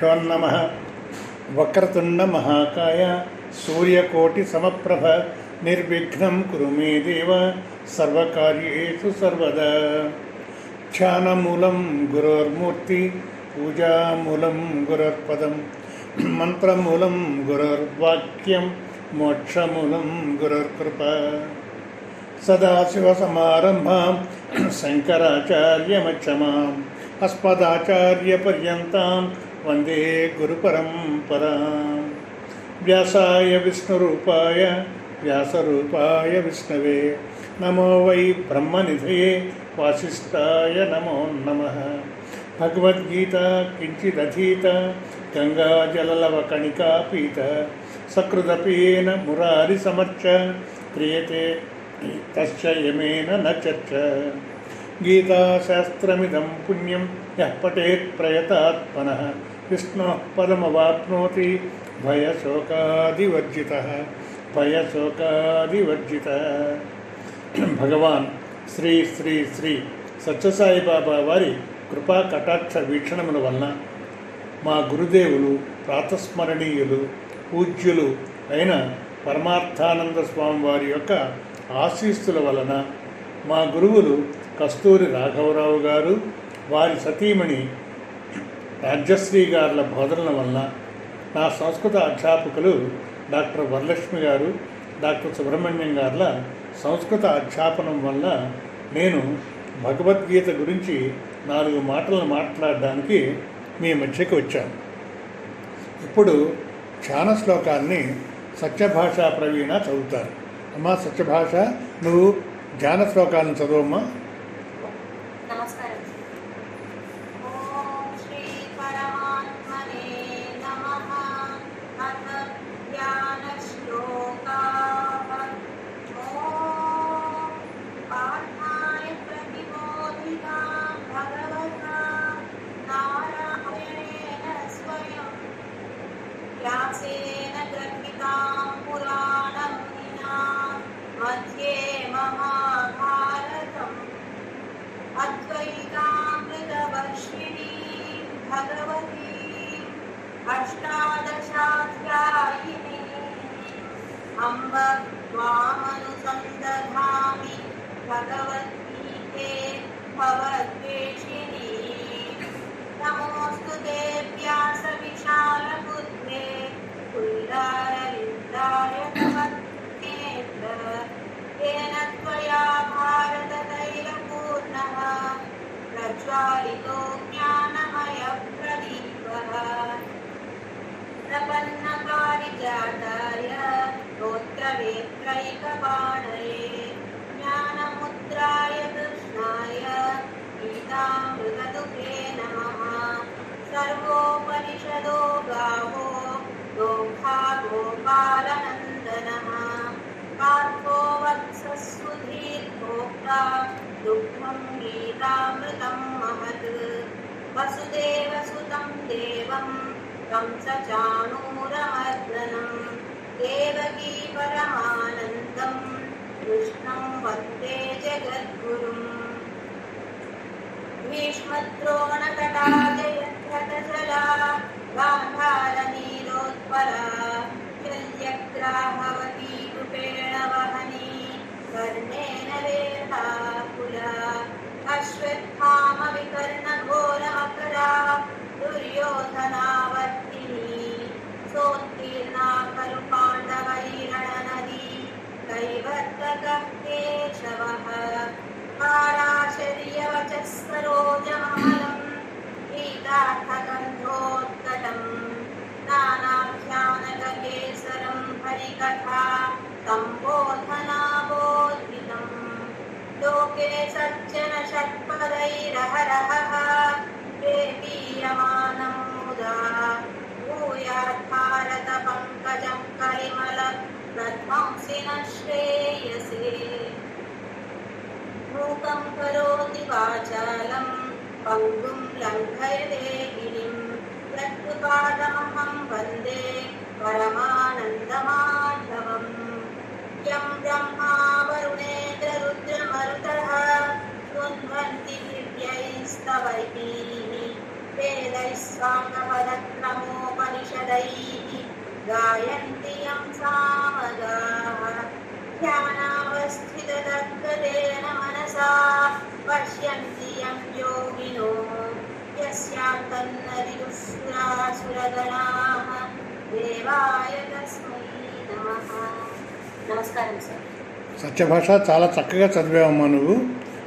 శ్రీగురుభ్యో నమః. వక్రతుండ మహాకాయ సూర్యకోటి సమప్రభ నిర్విఘ్నం కురు మే దేవ సర్వకార్యేషు సర్వదా. ధ్యానమూలం గురోర్మూర్తి పూజామూలం గురోర్పదం మంత్రమూలం గురోర్వాక్యం మోక్షమూలం గురోర్కృప. సదాశివసమారంభాం శంకరాచార్యమధ్యమాం అస్మదాచార్యపర్యంతం వందే గురుపరంపరాం. వ్యాసాయ విష్ణురూపాయ వ్యాసరూపాయ విష్ణవే నమో వై బ్రహ్మనిధయే వాసిష్ఠాయ నమో నమః. భగవద్గీత కించిదధీత గంగాజలలవకణికా పీత సకృదపీన మురారిసమర్చ క్రియతే తస్య యమేన న చర్చ. గీతాశాస్త్రమిదం పుణ్యం యః పఠేత్ ప్రయతాత్మనః విష్ణోః పదమవాప్నోతి భయశోకాదివర్జితః. భగవాన్ శ్రీ శ్రీ శ్రీ సత్యసాయిబాబా వారి కృపా కటాక్ష వీక్షణముల వలన మా గురుదేవులు ప్రాతస్మరణీయులు పూజ్యులు అయిన పరమార్థానంద స్వామి వారి యొక్క ఆశీస్సుల వలన మా గురువులు కస్తూరి రాఘవరావు గారు వారి సతీమణి రాజ్యశ్రీ గారుల బోధనల వలన నా సంస్కృత అధ్యాపకులు డాక్టర్ వరలక్ష్మి గారు డాక్టర్ సుబ్రహ్మణ్యం గారుల సంస్కృత అధ్యాపనం వల్ల నేను భగవద్గీత గురించి 4 మాటలను మాట్లాడడానికి మీ మధ్యకి వచ్చాను. ఇప్పుడు ధ్యాన శ్లోకాన్ని సత్యభాషా ప్రవీణ చదువుతారు. అమ్మా సత్యభాష, నువ్వు ధ్యాన శ్లోకాలను చదువమ్మా. నమస్కారం. ఓం శ్రీ పరమాత్మనే నమః. అథ ధ్యాన శ్లోకాః. ఓం పార్థాయ ప్రతిబోధితాం భగవతా నారాయణేన స్వయం వ్యాసేన గ్రథితాం పురాణం మధ్యే మహాభారతం అద్వైతామృతవర్షిణీ భగవతీ అష్టాదశాధ్యాయినీ అంబ త్వామనుసందధామి భగవద్గీతే భవద్వేషిణీ. నమోऽस्तु వ్యాస విశాలబుద్ధే పుల్లారవిందాయ येन त्वया भारततैलपूर्णः प्रज्वालितो ज्ञानमयप्रदीपः. प्रपन्नपारिजाताय स्तोत्रवेत्रैकपाणये ज्ञानमुद्राय कृष्णाय गीतामृतदुहे नमः. सर्वोपनिषदो गावो दोग्धा गोपालनन्दनः. पार्थो वत्सस्सुधीर्भोक्ता दुग्धं गीतामृतं महत्. वसुदेवसुतं देवं कंसचाणूरमर्दनं देवकी परमानन्दं कृष्णं वन्दे जगद्गुरुम्. भीष्मद्रोणतटा जयद्रथजला गान्धारनीलोत्पला शल्यग्राहवती कृपेण वहनी कर्णेन वेधाकुला. अश्वत्थामविकर्णघोरमकरा दुर्योधनावर्तिनी सोत्तीर्णा खलु पाण्डवैरणनदी कैवर्तकः केशवः. पाराशर्यवचः सरोजमहलं गीतार्थगन्धोत्कटम् नानाख्यानकेसरं हरिकथा सम्बोधनाबोधितम्. लोके सज्जन षट्पदैरहरहः प्रेमीयमानं मुदा भूयात् भारत पङ्कजं कलिमल प्रध्वंसिनः श्रेयसे. मूकं करोति वाचालं पङ्गुं लङ्घयते गिरिं यत्कृपादमहं वन्दे परमानन्दमाधवम्. यं ब्रह्मा वरुणेन्द्ररुद्रमरुतः स्तुवन्ति दिव्यैस्तवैः वेदैः साङ्गपदक्रमोपनिषदैः गायन्ति यं सामगाः ध्यानावस्थिततद्गतेन मनसा पश्यन्ति यं योगिनो यस्यान्तन्न विदुःसुरासुरगणाः देवाय तस्मै नमः. నమస్కారం సార్. సత్యభాష చాలా చక్కగా చదివావమ్మా, నువ్వు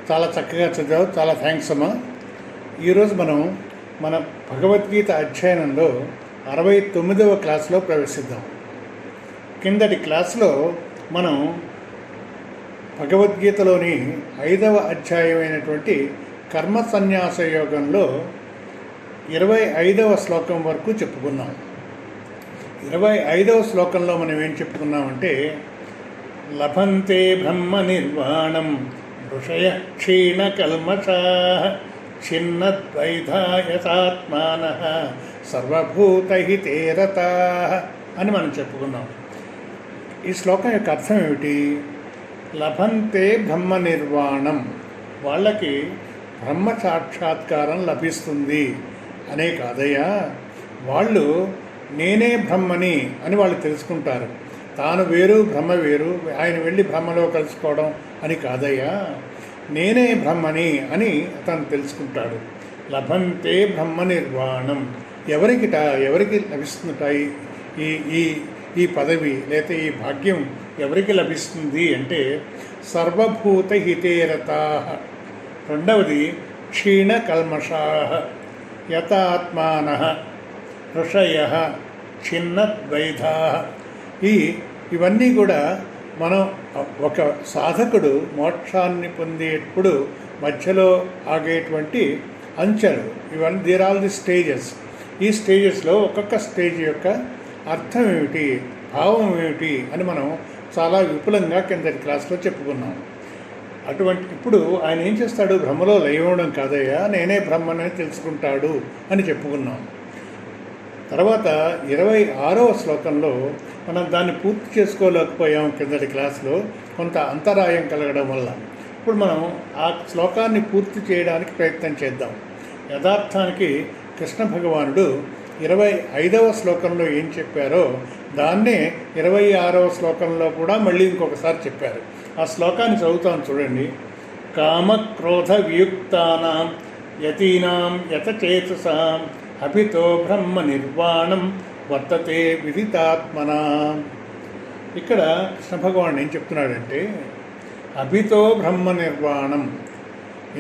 చాలా చక్కగా చదివావు, చాలా థ్యాంక్స్ అమ్మా. ఈరోజు మనం మన భగవద్గీత అధ్యయనంలో 69వ క్లాసులో ప్రవేశిద్దాం. కిందటి క్లాసులో మనం భగవద్గీతలోని 5వ అధ్యాయమైనటువంటి కర్మ సన్యాస యోగంలో 25వ శ్లోకం వరకు చెప్పుకున్నాం. 25వ శ్లోకంలో మనం ఏం చెప్పుకున్నామంటే, లభంతే బ్రహ్మ నిర్వాణం ఋషయ క్షీణ కల్మషాః ఛిన్నద్వైధాయతాత్మానః సర్వభూతహితే రతాః అని మనం చెప్పుకున్నాం. ఈ శ్లోకం యొక్క అర్థం ఏమిటి? లభంతే బ్రహ్మ నిర్వాణం, వాళ్ళకి బ్రహ్మ సాక్షాత్కారం లభిస్తుంది అనే కాదయ్యా, వాళ్ళు నేనే బ్రహ్మని అని వాళ్ళు తెలుసుకుంటారు. తాను వేరు బ్రహ్మ వేరు, ఆయన వెళ్ళి బ్రహ్మలో కలుసుకోవడం అని కాదయ్యా, నేనే బ్రహ్మని అని అతను తెలుసుకుంటాడు. లభంతే బ్రహ్మ నిర్వాణం, ఎవరికి లభిస్తుంటాయి ఈ ఈ ఈ పదవి లేకపోతే ఈ భాగ్యం ఎవరికి లభిస్తుంది అంటే, సర్వభూత హితేరతాః, రెండవది క్షీణ కల్మషాః యతాత్మానః ఋషయః ఛిన్నద్వైధాః. ఇవన్నీ కూడా మనం ఒక సాధకుడు మోక్షాన్ని పొందేటప్పుడు మధ్యలో ఆగేటువంటి అంచెలు, ఇవన్నీ దీర్ ఆల్ ది స్టేజెస్. ఈ స్టేజెస్లో ఒక్కొక్క స్టేజ్ యొక్క అర్థం ఏమిటి, భావం ఏమిటి అని మనం చాలా విపులంగా కిందటి క్లాస్లో చెప్పుకున్నాం. ఇప్పుడు ఆయన ఏం చేస్తాడు? బ్రహ్మలో లయమవడం కాదయ్యా, నేనే బ్రహ్మని తెలుసుకుంటాడు అని చెప్పుకున్నాం. తర్వాత 26వ శ్లోకంలో మనం దాన్ని పూర్తి చేసుకోలేకపోయాం కిందటి క్లాస్లో, కొంత అంతరాయం కలగడం వల్ల. ఇప్పుడు మనం ఆ శ్లోకాన్ని పూర్తి చేయడానికి ప్రయత్నం చేద్దాం. యథార్థానికి కృష్ణ భగవానుడు 25వ శ్లోకంలో ఏం చెప్పారో దాన్నే 26వ శ్లోకంలో కూడా మళ్ళీ ఇంకొకసారి చెప్పారు. ఆ శ్లోకాన్ని చదువుతాను చూడండి. కామక్రోధ వియుక్తానాం యతీనాం యతచేతసాం అభితో బ్రహ్మ నిర్వాణం వర్తతే విదితాత్మనా. ఇక్కడ కృష్ణ భగవానుడు ఏం చెప్తున్నాడంటే, అభితో బ్రహ్మ నిర్వాణం.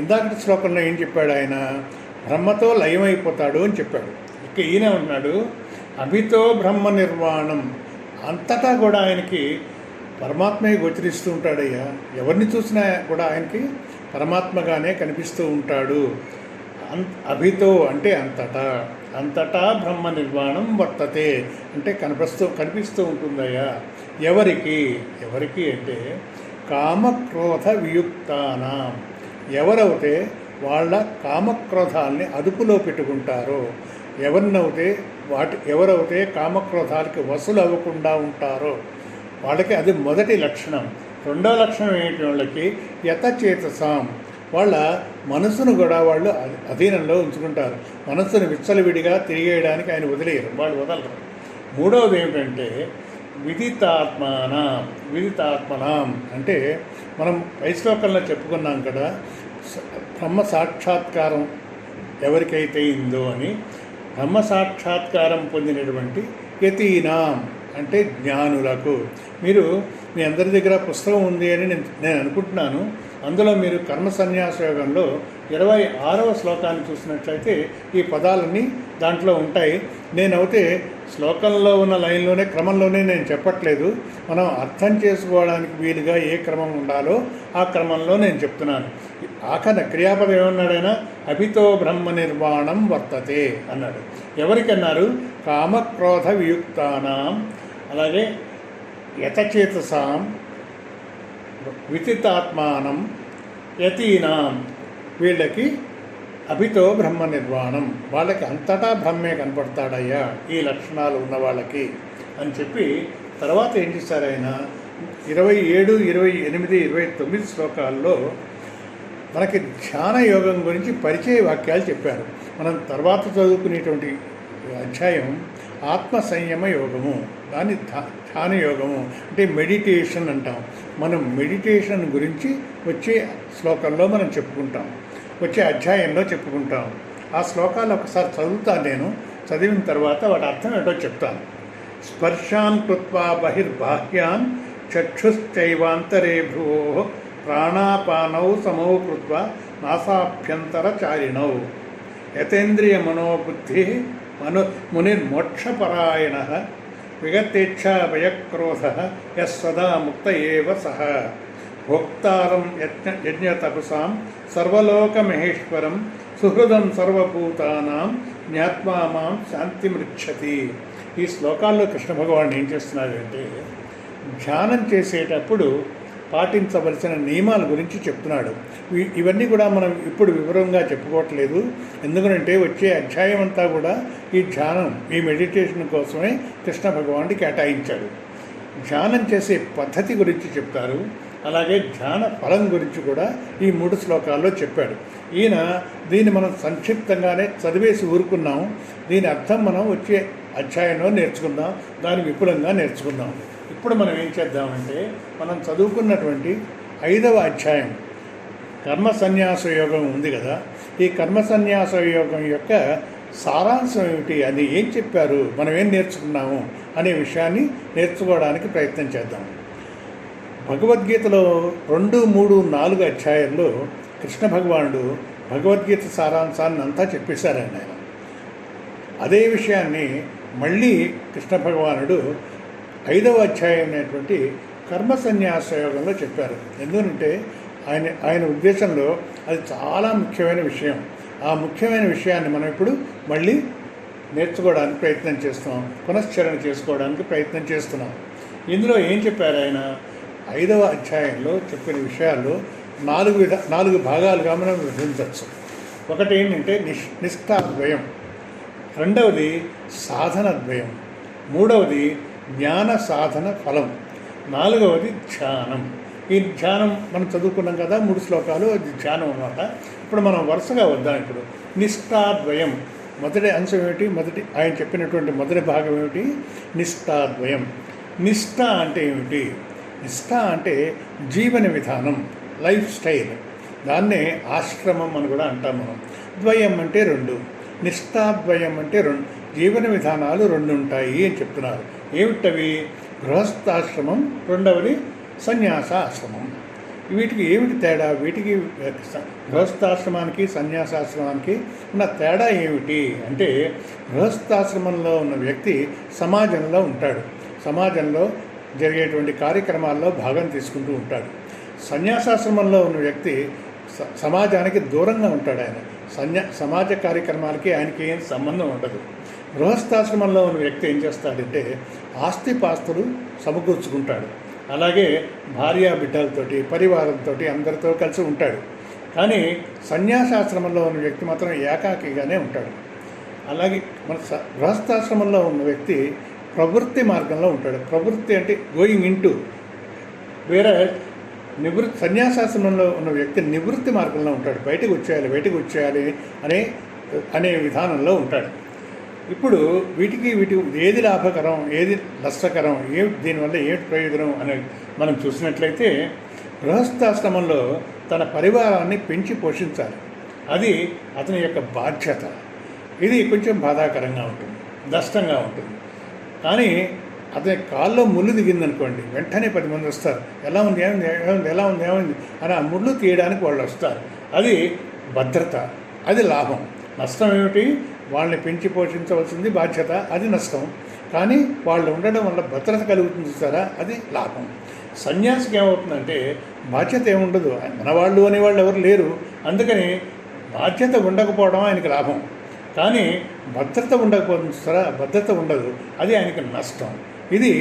ఇందాకటి శ్లోకంలో ఏం చెప్పాడు ఆయన? బ్రహ్మతో లయమైపోతాడు అని చెప్పాడు. ఇక ఈయన ఉన్నాడు అభితో బ్రహ్మ నిర్వాణం, అంతటా కూడా ఆయనకి పరమాత్మే గోచరిస్తూ ఉంటాడయ్యా, ఎవరిని చూసినా కూడా ఆయనకి పరమాత్మగానే కనిపిస్తూ ఉంటాడు. అభితో అంటే అంతటా బ్రహ్మ నిర్వాణం వర్తతే అంటే కనిపిస్తూ ఉంటుందయ్యా. ఎవరికి అంటే కామక్రోధ వియుక్తానాం, ఎవరైతే వాళ్ళ కామక్రోధాల్ని అదుపులో పెట్టుకుంటారో, ఎవరైతే కామక్రోధాలకి వసూలు అవ్వకుండా ఉంటారో వాళ్ళకి అది మొదటి లక్షణం. రెండో లక్షణం ఏంటి? వాళ్ళకి యతచేతసాం, వాళ్ళ మనసును కూడా వాళ్ళు అధీనంలో ఉంచుకుంటారు. మనస్సును విచ్చలవిడిగా తిరిగేయడానికి ఆయన వాళ్ళు వదలరు. మూడవది ఏమిటంటే విదితాత్మనాం అంటే మనం పై శ్లోకంలో చెప్పుకున్నాం కదా, బ్రహ్మ సాక్షాత్కారం ఎవరికైతే ఇందో అని. బ్రహ్మ సాక్షాత్కారం పొందినటువంటి యతీనాం అంటే జ్ఞానులకు. మీ అందరి దగ్గర పుస్తకం ఉంది అని నేను అనుకుంటున్నాను. అందులో మీరు కర్మ సన్యాస యోగంలో 26వ శ్లోకాన్ని చూసినట్లయితే ఈ పదాలన్నీ దాంట్లో ఉంటాయి. నేనైతే శ్లోకంలో ఉన్న లైన్లోనే క్రమంలోనే నేను చెప్పట్లేదు, మనం అర్థం చేసుకోవడానికి వీలుగా ఏ క్రమం ఉండాలో ఆ క్రమంలో నేను చెప్తున్నాను. ఆఖన క్రియాపదం ఏమన్నాడైనా? అభితో బ్రహ్మ నిర్వాణం వర్తతే అన్నాడు. ఎవరికన్నారు? కామక్రోధ వియుక్తానాం, అలాగే యతచేతసాం, విదితాత్మానం, యతీనాం, వీళ్ళకి అభితో బ్రహ్మ నిర్వాణం, వాళ్ళకి అంతటా బ్రహ్మే కనపడతాడయ్యా ఈ లక్షణాలు ఉన్న వాళ్ళకి అని చెప్పి తర్వాత ఏం చేశారు ఆయన? 27, 28, 29 శ్లోకాల్లో మనకి ధ్యాన యోగం గురించి పరిచయ వాక్యాలు చెప్పారు. మనం తర్వాత చదువుకునేటువంటి అధ్యాయం ఆత్మ సంయమ యోగము, దాన్ని ధ్యాన యోగము అంటే మెడిటేషన్ అంటాం. మనం మెడిటేషన్ గురించి వచ్చే శ్లోకంలో మనం చెప్పుకుంటాం, వచ్చే అధ్యాయంలో చెప్పుకుంటాం. ఆ శ్లోకాలు ఒకసారి చదువుతాను నేను, చదివిన తర్వాత వాటి అర్థం ఏంటో చెప్తాను. స్పర్శాన్ కృత్వా బహిర్బాహ్యాన్ చక్షుశ్చైవాంతరే భ్రువో ప్రాణాపానౌ సమౌ కృత్వా నాసాభ్యంతరచారిణౌ యతేంద్రియ మనోబుద్ధి మునిర్మోక్షపరాయణ విగతేచ్ఛా భయక్రోధ యస్సదా ముక్త ఏవ సహ భోక్తారం యజ్ఞతపసాం సర్వలోకమహేశ్వరం సుహృదం సర్వభూతానాం జ్ఞాత్వా మాం శాంతిమృచ్చతి. ఈ శ్లోకాల్లో కృష్ణ భగవానుడు ఏం చేస్తున్నాడంటే ధ్యానం చేసేటప్పుడు పాటించవలసిన నియమాల గురించి చెప్తున్నాడు. ఇవన్నీ కూడా మనం ఇప్పుడు వివరంగా చెప్పుకోవట్లేదు, ఎందుకంటే వచ్చే అధ్యాయం అంతా కూడా ఈ ధ్యానం, ఈ మెడిటేషన్ కోసమే కృష్ణ భగవానుడికి కేటాయించాడు. ధ్యానం చేసే పద్ధతి గురించి చెప్తారు, అలాగే ధ్యాన ఫలం గురించి కూడా ఈ 3 శ్లోకాల్లో చెప్పాడు. ఈయన దీన్ని మనం సంక్షిప్తంగానే చదివేసి ఊరుకున్నాం. దీని అర్థం మనం వచ్చే అధ్యాయంలో నేర్చుకుందాం, దాన్ని విపులంగా నేర్చుకుందాం. ఇప్పుడు మనం ఏం చేద్దామంటే మనం చదువుకున్నటువంటి 5వ అధ్యాయం కర్మ సన్యాస యోగం ఉంది కదా, ఈ కర్మ సన్యాస యోగం యొక్క సారాంశం ఏమిటి, అది ఏం చెప్పారు, మనం ఏం నేర్చుకున్నాము అనే విషయాన్ని నేర్చుకోవడానికి ప్రయత్నం చేద్దాం. భగవద్గీతలో 2, 3, 4 అధ్యాయాల్లో కృష్ణ భగవానుడు భగవద్గీత సారాంశాన్ని అంతా చెప్పేశారండి ఆయన. అదే విషయాన్ని మళ్ళీ కృష్ణ భగవానుడు 5వ అధ్యాయం అనేటువంటి కర్మ సన్యాస యోగంలో చెప్పారు. ఎందుకంటే ఆయన ఉద్దేశంలో అది చాలా ముఖ్యమైన విషయం. ఆ ముఖ్యమైన విషయాన్ని మనం ఇప్పుడు మళ్ళీ నేర్చుకోవడానికి ప్రయత్నం చేస్తున్నాం, పునశ్చరణ చేసుకోవడానికి ప్రయత్నం చేస్తున్నాం. ఇందులో ఏం చెప్పారు ఆయన 5వ అధ్యాయంలో చెప్పిన విషయాల్లో 4 భాగాలుగా మనం విభజించవచ్చు. ఒకటి ఏంటంటే నిష్ఠాద్వయం, రెండవది సాధనద్వయం, మూడవది జ్ఞాన సాధన ఫలం, 4వది ధ్యానం. ఈ ధ్యానం మనం చదువుకున్నాం కదా, 3 శ్లోకాలు, అది ధ్యానం అన్నమాట. ఇప్పుడు మనం వరుసగా వద్దాం. ఇప్పుడు నిష్ఠాద్వయం మొదటి అంశం ఏమిటి, ఆయన చెప్పినటువంటి మొదటి భాగం ఏమిటి, నిష్ఠాద్వయం. నిష్ఠ అంటే ఏమిటి? నిష్ఠ అంటే జీవన విధానం, లైఫ్ స్టైల్. దాన్నే ఆశ్రమం అని కూడా అంటాం మనం. ద్వయం అంటే 2, నిష్ఠాద్వయం అంటే 2 జీవన విధానాలు 2 ఉంటాయి అని చెప్తున్నారు. ఏమిటవి? గృహస్థాశ్రమం, రెండవది సన్యాసాశ్రమం. వీటికి ఏమిటి తేడా? వీటికి గృహస్థాశ్రమానికి సన్యాసాశ్రమానికి ఉన్న తేడా ఏమిటి అంటే, గృహస్థాశ్రమంలో ఉన్న వ్యక్తి సమాజంలో ఉంటాడు, సమాజంలో జరిగేటువంటి కార్యక్రమాల్లో భాగం తీసుకుంటూ ఉంటాడు. సన్యాసాశ్రమంలో ఉన్న వ్యక్తి సమాజానికి దూరంగా ఉంటాడు. ఆయన సమాజ కార్యక్రమాలకి ఆయనకి ఏం సంబంధం ఉండదు. గృహస్థాశ్రమంలో ఉన్న వ్యక్తి ఏం చేస్తాడంటే ఆస్తిపాస్తులు సమకూర్చుకుంటాడు, అలాగే భార్యా బిడ్డలతోటి, పరివారంతో, అందరితో కలిసి ఉంటాడు. కానీ సన్యాసాశ్రమంలో ఉన్న వ్యక్తి మాత్రం ఏకాకిగానే ఉంటాడు. అలాగే మన గృహస్థాశ్రమంలో ఉన్న వ్యక్తి ప్రవృత్తి మార్గంలో ఉంటాడు. ప్రవృత్తి అంటే గోయింగ్ ఇంటూ, వేరే సన్యాసాశ్రమంలో ఉన్న వ్యక్తి నివృత్తి మార్గంలో ఉంటాడు. బయటకు వచ్చేయాలి అనే విధానంలో ఉంటాడు. ఇప్పుడు వీటి ఏది లాభకరం, ఏది నష్టకరం, దీనివల్ల ఏమిటి ప్రయోజనం అని మనం చూసినట్లయితే, గృహస్థాశ్రమంలో తన పరివారాన్ని పెంచి పోషించాలి, అది అతని యొక్క బాధ్యత. ఇది కొంచెం బాధాకరంగా ఉంటుంది, నష్టంగా ఉంటుంది. కానీ అతని కాల్లో ముళ్ళు దిగిందనుకోండి, వెంటనే 10 మంది వస్తారు, ఎలా ఉంది అని ఆ ముళ్ళు తీయడానికి వాళ్ళు వస్తారు. అది భద్రత, అది లాభం. నష్టం ఏమిటి? వాళ్ళని పెంచి పోషించవలసింది బాధ్యత, అది నష్టం. కానీ వాళ్ళు ఉండడం వల్ల భద్రత కలుగుతుంది చూసారా, అది లాభం. సన్యాసికి ఏమవుతుందంటే బాధ్యత ఏముండదు, మనవాళ్ళు అనేవాళ్ళు ఎవరు లేరు, అందుకని బాధ్యత ఉండకపోవడం ఆయనకి లాభం. కానీ భద్రత ఉండకపోతుంది చూసారా, భద్రత ఉండదు, అది ఆయనకి నష్టం. ఇది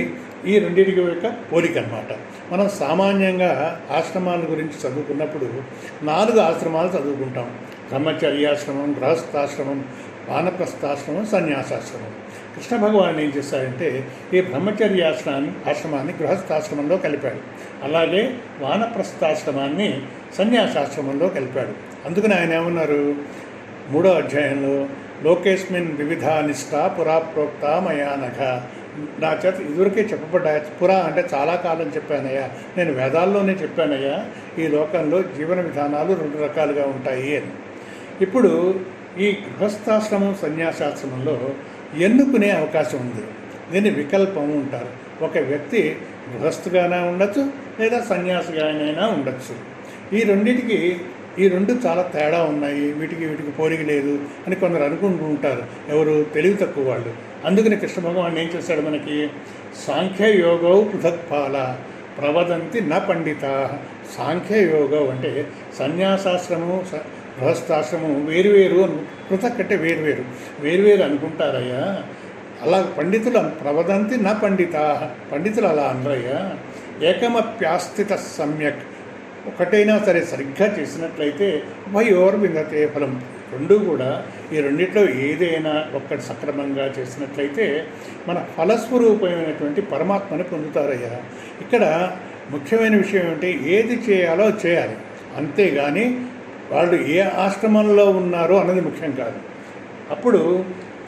ఈ రెండింటికి యొక్క పోలిక అన్నమాట. మనం సామాన్యంగా ఆశ్రమాల గురించి చదువుకున్నప్పుడు 4 ఆశ్రమాలు చదువుకుంటాం. బ్రహ్మచర్యాశ్రమం, గృహస్థాశ్రమం, వానప్రస్థాశ్రమం, సన్యాసాశ్రమం. కృష్ణ భగవాన్ ఏం చేశాడంటే ఈ బ్రహ్మచర్య ఆశ్రమాన్ని గృహస్థాశ్రమంలో కలిపాడు, అలాగే వానప్రస్థాశ్రమాన్ని సన్యాసాశ్రమంలో కలిపాడు. అందుకని ఆయన ఏమన్నారు 3వ అధ్యాయంలో, లోకేస్మిన్ వివిధ నిష్ఠ పురా ప్రోక్త మయానఘ, నా చేత ఇదివరకే చెప్పబడ్డాయి. పురా అంటే చాలా కాలం చెప్పానయ్యా, నేను వేదాల్లోనే చెప్పానయ్యా, ఈ లోకంలో జీవన విధానాలు 2 రకాలుగా ఉంటాయి అని. ఇప్పుడు ఈ గృహస్థాశ్రమం సన్యాసాశ్రమంలో ఎన్నుకునే అవకాశం ఉంది. దీన్ని వికల్పము ఉంటారు. ఒక వ్యక్తి గృహస్థుగానే ఉండొచ్చు లేదా సన్యాసిగానైనా ఉండొచ్చు. ఈ రెండింటికి ఈ 2 చాలా తేడా ఉన్నాయి, వీటికి పోలిక లేదు అని కొందరు అనుకుంటూ ఉంటారు, ఎవరు తెలివి తక్కువ వాళ్ళు. అందుకని కృష్ణ భగవాన్ ఏం చేశాడు మనకి, సాంఖ్యయోగౌ పృథక్పాల ప్రవదంతి న పండిత. సాంఖ్యయోగం అంటే సన్యాసాశ్రమము గృహస్థాశ్రమం వేరువేరు, పృథక్ అంటే వేరువేరు అనుకుంటారయ్యా. అలా పండితులు ప్రవదంతి నా పండిత, పండితులు అలా అనరయ్యా. ఏకమప్యాస్థిత సమ్యక్, ఒకటైనా సరే సరిగ్గా చేసినట్లయితే ఉభయోర్ విందతే ఫలం. 2 కూడా ఈ రెండిట్లో ఏదైనా ఒక్కటి సక్రమంగా చేసినట్లయితే మన ఫలస్వరూపమైనటువంటి పరమాత్మని పొందుతారయ్యా. ఇక్కడ ముఖ్యమైన విషయం ఏమిటి, ఏది చేయాలో చేయాలి, అంతేగాని వాళ్ళు ఏ ఆశ్రమంలో ఉన్నారో అన్నది ముఖ్యం కాదు. అప్పుడు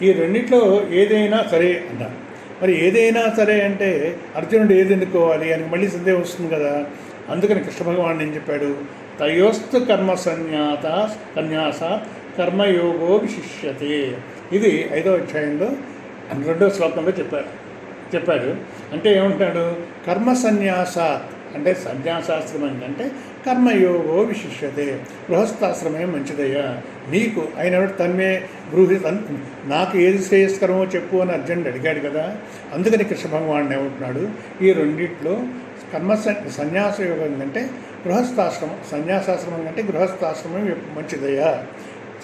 ఈ రెండిట్లో ఏదైనా సరే అన్నారు. మరి ఏదైనా సరే అంటే అర్జునుడు ఏది ఎన్నుకోవాలి అని మళ్ళీ సందేహం వస్తుంది కదా. అందుకని కృష్ణ భగవాన్ ఏం చెప్పాడు, తయోస్తు కర్మ సన్యాసాత్ కర్మయోగో విశిష్యతే. ఇది 5వ అధ్యాయంలో 2వ శ్లోకంలో చెప్పాడు. అంటే ఏమంటాడు, కర్మ సన్యాసాత్ అంటే సన్యాసాశ్రమం కంటే కర్మయోగో విశిష్యతే, గృహస్థాశ్రమే మంచిదయ్యా నీకు. ఆయన తన్మే బ్రూహి, నాకు ఏది శ్రేయస్కరమో చెప్పు అని అర్జునుడు అడిగాడు కదా. అందుకని కృష్ణ భగవాన్ ఏమంటున్నాడు, ఈ రెండిట్లో సన్యాస యోగం కంటే గృహస్థాశ్రమం, సన్యాసాశ్రమం కంటే గృహస్థాశ్రమం మంచిదయ్యా.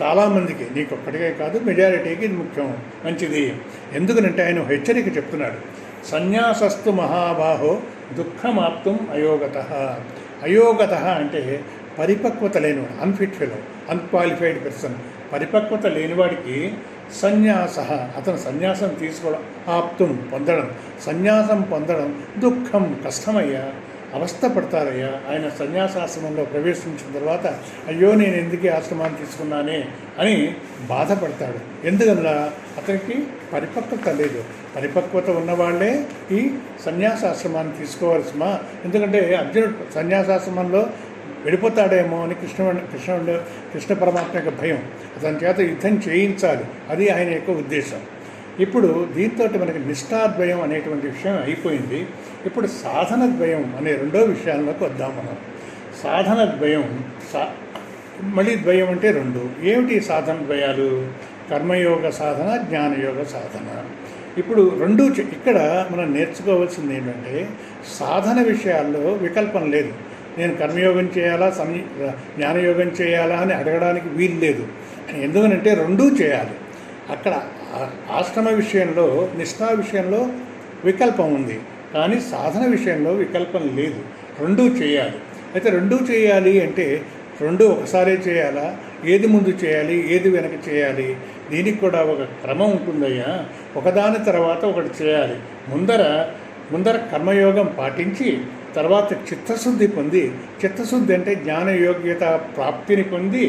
చాలామందికి, నీకు ఒక్కటికే కాదు, మెజారిటీకి ఇది ముఖ్యం, మంచిది. ఎందుకనంటే ఆయన హెచ్చరిక చెప్తున్నాడు, సన్యాసస్తు మహాబాహో దుఃఖమాప్తుం అయోగత. అయోగత అంటే పరిపక్వత లేనివాడు, అన్ఫిట్ ఫెలో, అన్క్వాలిఫైడ్ పర్సన్. పరిపక్వత లేనివాడికి సన్యాస, అతను సన్యాసం తీసుకోవడం, ఆప్తుం పొందడం, సన్యాసం పొందడం దుఃఖం కష్టమయ్యా, అవస్థపడతారయ్యా. ఆయన సన్యాసాశ్రమంలో ప్రవేశించిన తర్వాత అయ్యో నేను ఎందుకు ఆశ్రమాన్ని తీసుకున్నానే అని బాధపడతాడు. ఎందుకన్నా అతనికి పరిపక్వత లేదు. పరిపక్వత ఉన్నవాళ్లే ఈ సన్యాసాశ్రమాన్ని తీసుకోవాల్సిమా. ఎందుకంటే అర్జునుడు సన్యాసాశ్రమంలో వెళ్ళిపోతాడేమో అని కృష్ణ పరమాత్మ యొక్క భయం. అతని చేత యుద్ధం చేయించాలి, అది ఆయన యొక్క ఉద్దేశం. ఇప్పుడు దీంతో మనకి నిష్ఠాద్వయం అనేటువంటి విషయం అయిపోయింది. ఇప్పుడు సాధనద్వయం అనే 2వ విషయాల్లోకి వద్దాం మనం. సాధనద్వయం, మళ్ళీ ద్వయం అంటే 2. ఏమిటి సాధనద్వయాలు? కర్మయోగ సాధన, జ్ఞానయోగ సాధన. ఇప్పుడు 2 ఇక్కడ మనం నేర్చుకోవాల్సింది ఏంటంటే, సాధన విషయాల్లో వికల్పం లేదు. నేను కర్మయోగం చేయాలా, జ్ఞానయోగం చేయాలా అని అడగడానికి వీలు లేదు. ఎందుకనంటే 2 చేయాలి. అక్కడ ఆశ్రమ విషయంలో, నిష్ఠా విషయంలో వికల్పం ఉంది, కానీ సాధన విషయంలో వికల్పం లేదు. 2 చేయాలి. అయితే 2 చేయాలి అంటే 2 ఒకసారే చేయాలా, ఏది ముందు చేయాలి, ఏది వెనక చేయాలి, దీనికి కూడా ఒక క్రమం ఉంటుందయ్యా. ఒకదాని తర్వాత ఒకటి చేయాలి. ముందర కర్మయోగం పాటించి తర్వాత చిత్తశుద్ధి పొంది, చిత్తశుద్ధి అంటే జ్ఞానయోగ్యత ప్రాప్తిని పొంది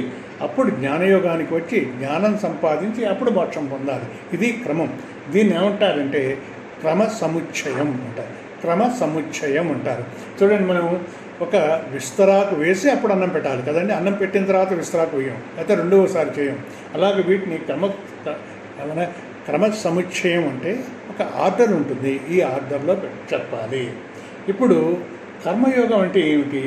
అప్పుడు జ్ఞానయోగానికి వచ్చి జ్ఞానం సంపాదించి అప్పుడు మోక్షం పొందాలి. ఇది క్రమం. దీన్ని ఏమంటారంటే క్రమ సముచ్చయం అంటారు. క్రమ సముచ్చయం అంటారు. చూడండి, మనం ఒక విస్తరాకు వేసి అప్పుడు అన్నం పెట్టాలి కదండి. అన్నం పెట్టిన తర్వాత విస్తరాకు వేయం, అయితే 2వసారి చేయం. అలాగే వీటిని క్రమ సముచ్చయం అంటే ఒక ఆర్డర్ ఉంటుంది, ఈ ఆర్డర్లో చెప్పాలి. ఇప్పుడు కర్మయోగం అంటే ఏమిటి?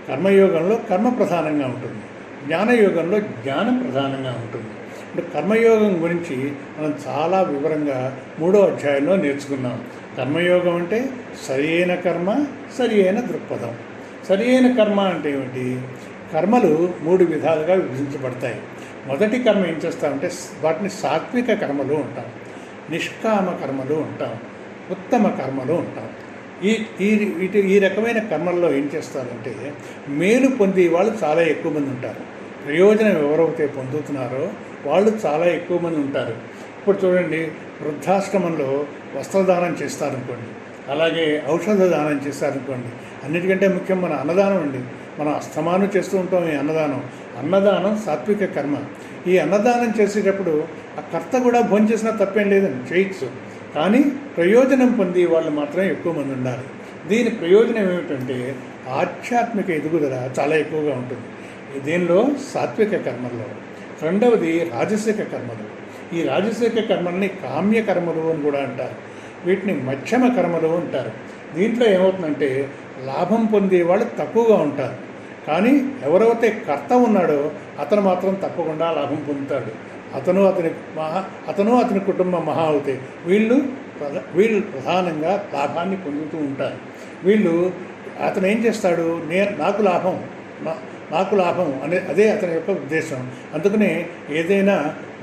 కర్మయోగంలో కర్మ ప్రధానంగా ఉంటుంది, జ్ఞానయోగంలో జ్ఞానం ప్రధానంగా ఉంటుంది. ఇప్పుడు కర్మయోగం గురించి మనం చాలా వివరంగా 3వ అధ్యాయంలో నేర్చుకున్నాం. కర్మయోగం అంటే సరి అయిన కర్మ, సరి అయిన దృక్పథం. సరి అయిన కర్మ అంటే ఏమిటి? కర్మలు 3 విధాలుగా విభజించబడతాయి. మొదటి కర్మ ఏం చేస్తామంటే వాటిని సాత్విక కర్మలు ఉంటాం, నిష్కామ కర్మలు ఉంటాం, ఉత్తమ కర్మలు ఉంటాం. ఈ రకమైన కర్మల్లో ఏం చేస్తారంటే మేలు పొందే వాళ్ళు చాలా ఎక్కువ మంది ఉంటారు. ప్రయోజనం ఎవరైతే పొందుతున్నారో వాళ్ళు చాలా ఎక్కువ మంది ఉంటారు. ఇప్పుడు చూడండి, వృద్ధాశ్రమంలో వస్త్రదానం చేస్తారనుకోండి, అలాగే ఔషధ దానం చేస్తారనుకోండి, అన్నిటికంటే ముఖ్యం మన అన్నదానం అండి. మనం అస్తమానం చేస్తూ ఉంటాం ఈ అన్నదానం సాత్విక కర్మ. ఈ అన్నదానం చేసేటప్పుడు ఆ కర్త కూడా భోంచేసినా తప్పేం లేదండి, చేయొచ్చు. కానీ ప్రయోజనం పొంది వాళ్ళు మాత్రమే ఎక్కువ మంది ఉండాలి. దీని ప్రయోజనం ఏమిటంటే ఆధ్యాత్మిక ఎదుగుదల చాలా ఎక్కువగా ఉంటుంది దీనిలో, సాత్విక కర్మల్లో. రెండవది రాజసిక కర్మలు. ఈ రాజసిక కర్మల్ని కామ్య కర్మలు అని కూడా అంటారు, వీటిని మధ్యమ కర్మలు అంటారు. దీంట్లో ఏమవుతుందంటే లాభం పొందేవాళ్ళు తక్కువగా ఉంటారు, కానీ ఎవరైతే కర్త ఉన్నాడో అతను మాత్రం తప్పకుండా లాభం పొందుతాడు. అతను అతని కుటుంబం మహా అవుతాయి. వీళ్ళు ప్రధానంగా లాభాన్ని పొందుతూ ఉంటారు. అతను ఏం చేస్తాడు, నాకు లాభం అదే అతని యొక్క ఉద్దేశం. అందుకనే ఏదైనా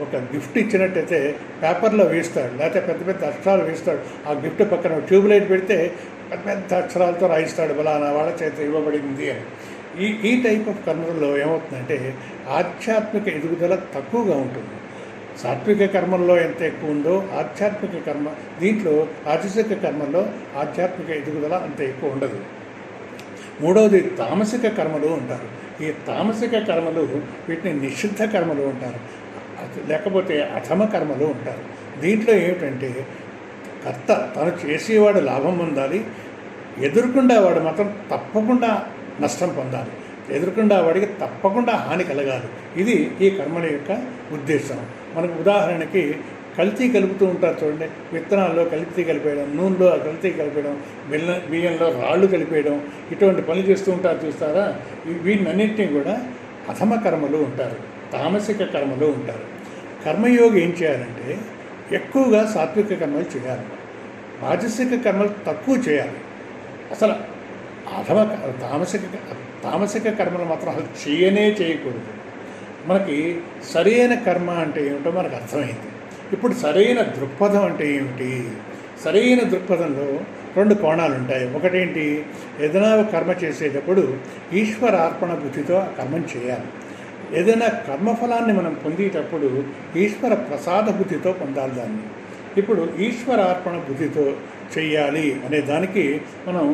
ఒక గిఫ్ట్ ఇచ్చినట్టయితే పేపర్లో వేస్తాడు, లేకపోతే పెద్ద పెద్ద అక్షరాలు వేస్తాడు. ఆ గిఫ్ట్ పక్కన ట్యూబ్లైట్ పెడితే పెద్ద పెద్ద అక్షరాలతో రాయిస్తాడు, బలానా వాళ్ళ చేత ఇవ్వబడింది అని. ఈ టైప్ ఆఫ్ కర్మల్లో ఏమవుతుందంటే ఆధ్యాత్మిక ఎదుగుదల తక్కువగా ఉంటుంది. సాత్విక కర్మల్లో ఎంత ఎక్కువ ఉందో ఆధ్యాత్మిక కర్మ, దీంట్లో రాజసిక కర్మల్లో ఆధ్యాత్మిక ఎదుగుదల అంత ఎక్కువ ఉండదు. మూడవది తామసిక కర్మలు అంటారు. ఈ తామసిక కర్మలు వీటిని నిషిద్ధ కర్మలు అంటారు, లేకపోతే అధమ కర్మలు అంటారు. దీంట్లో ఏమిటంటే కర్త తను చేసేవాడు లాభం పొందాలి, ఎదురుకుండా వాడు మాత్రం తప్పకుండా నష్టం పొందాలి, ఎదురుకుండా వాడికి తప్పకుండా హాని కలగాలి. ఇది ఈ కర్మల యొక్క ఉద్దేశం. మనకు ఉదాహరణకి కల్తీ కలుపుతూ ఉంటారు చూడండి, విత్తనాల్లో కల్తీ కలిపేయడం, నూనెలో కల్తీ కలిపేయడం, బియ్యంలో రాళ్ళు కలిపేయడం, ఇటువంటి పనులు చేస్తూ ఉంటారు చూస్తారా. వీటినన్నింటినీ కూడా అధమ కర్మలు ఉంటారు, తామసిక కర్మలు ఉంటారు. కర్మయోగి ఏం చేయాలంటే ఎక్కువగా సాత్విక కర్మలు చేయాలి, రాజసిక కర్మలు తక్కువ చేయాలి. అసలు తామసిక కర్మలు మాత్రం అసలు చేయకూడదు. మనకి సరైన కర్మ అంటే ఏమిటో మనకు అర్థమైంది. ఇప్పుడు సరైన దృక్పథం అంటే ఏమిటి? సరైన దృక్పథంలో రెండు కోణాలు ఉంటాయి. ఒకటేంటి, ఏదైనా కర్మ చేసేటప్పుడు ఈశ్వరార్పణ బుద్ధితో ఆ కర్మం చేయాలి. ఏదైనా కర్మఫలాన్ని మనం పొందేటప్పుడు ఈశ్వర ప్రసాద బుద్ధితో పొందాలి దాన్ని. ఇప్పుడు ఈశ్వరార్పణ బుద్ధితో చెయ్యాలి అనే దానికి మనం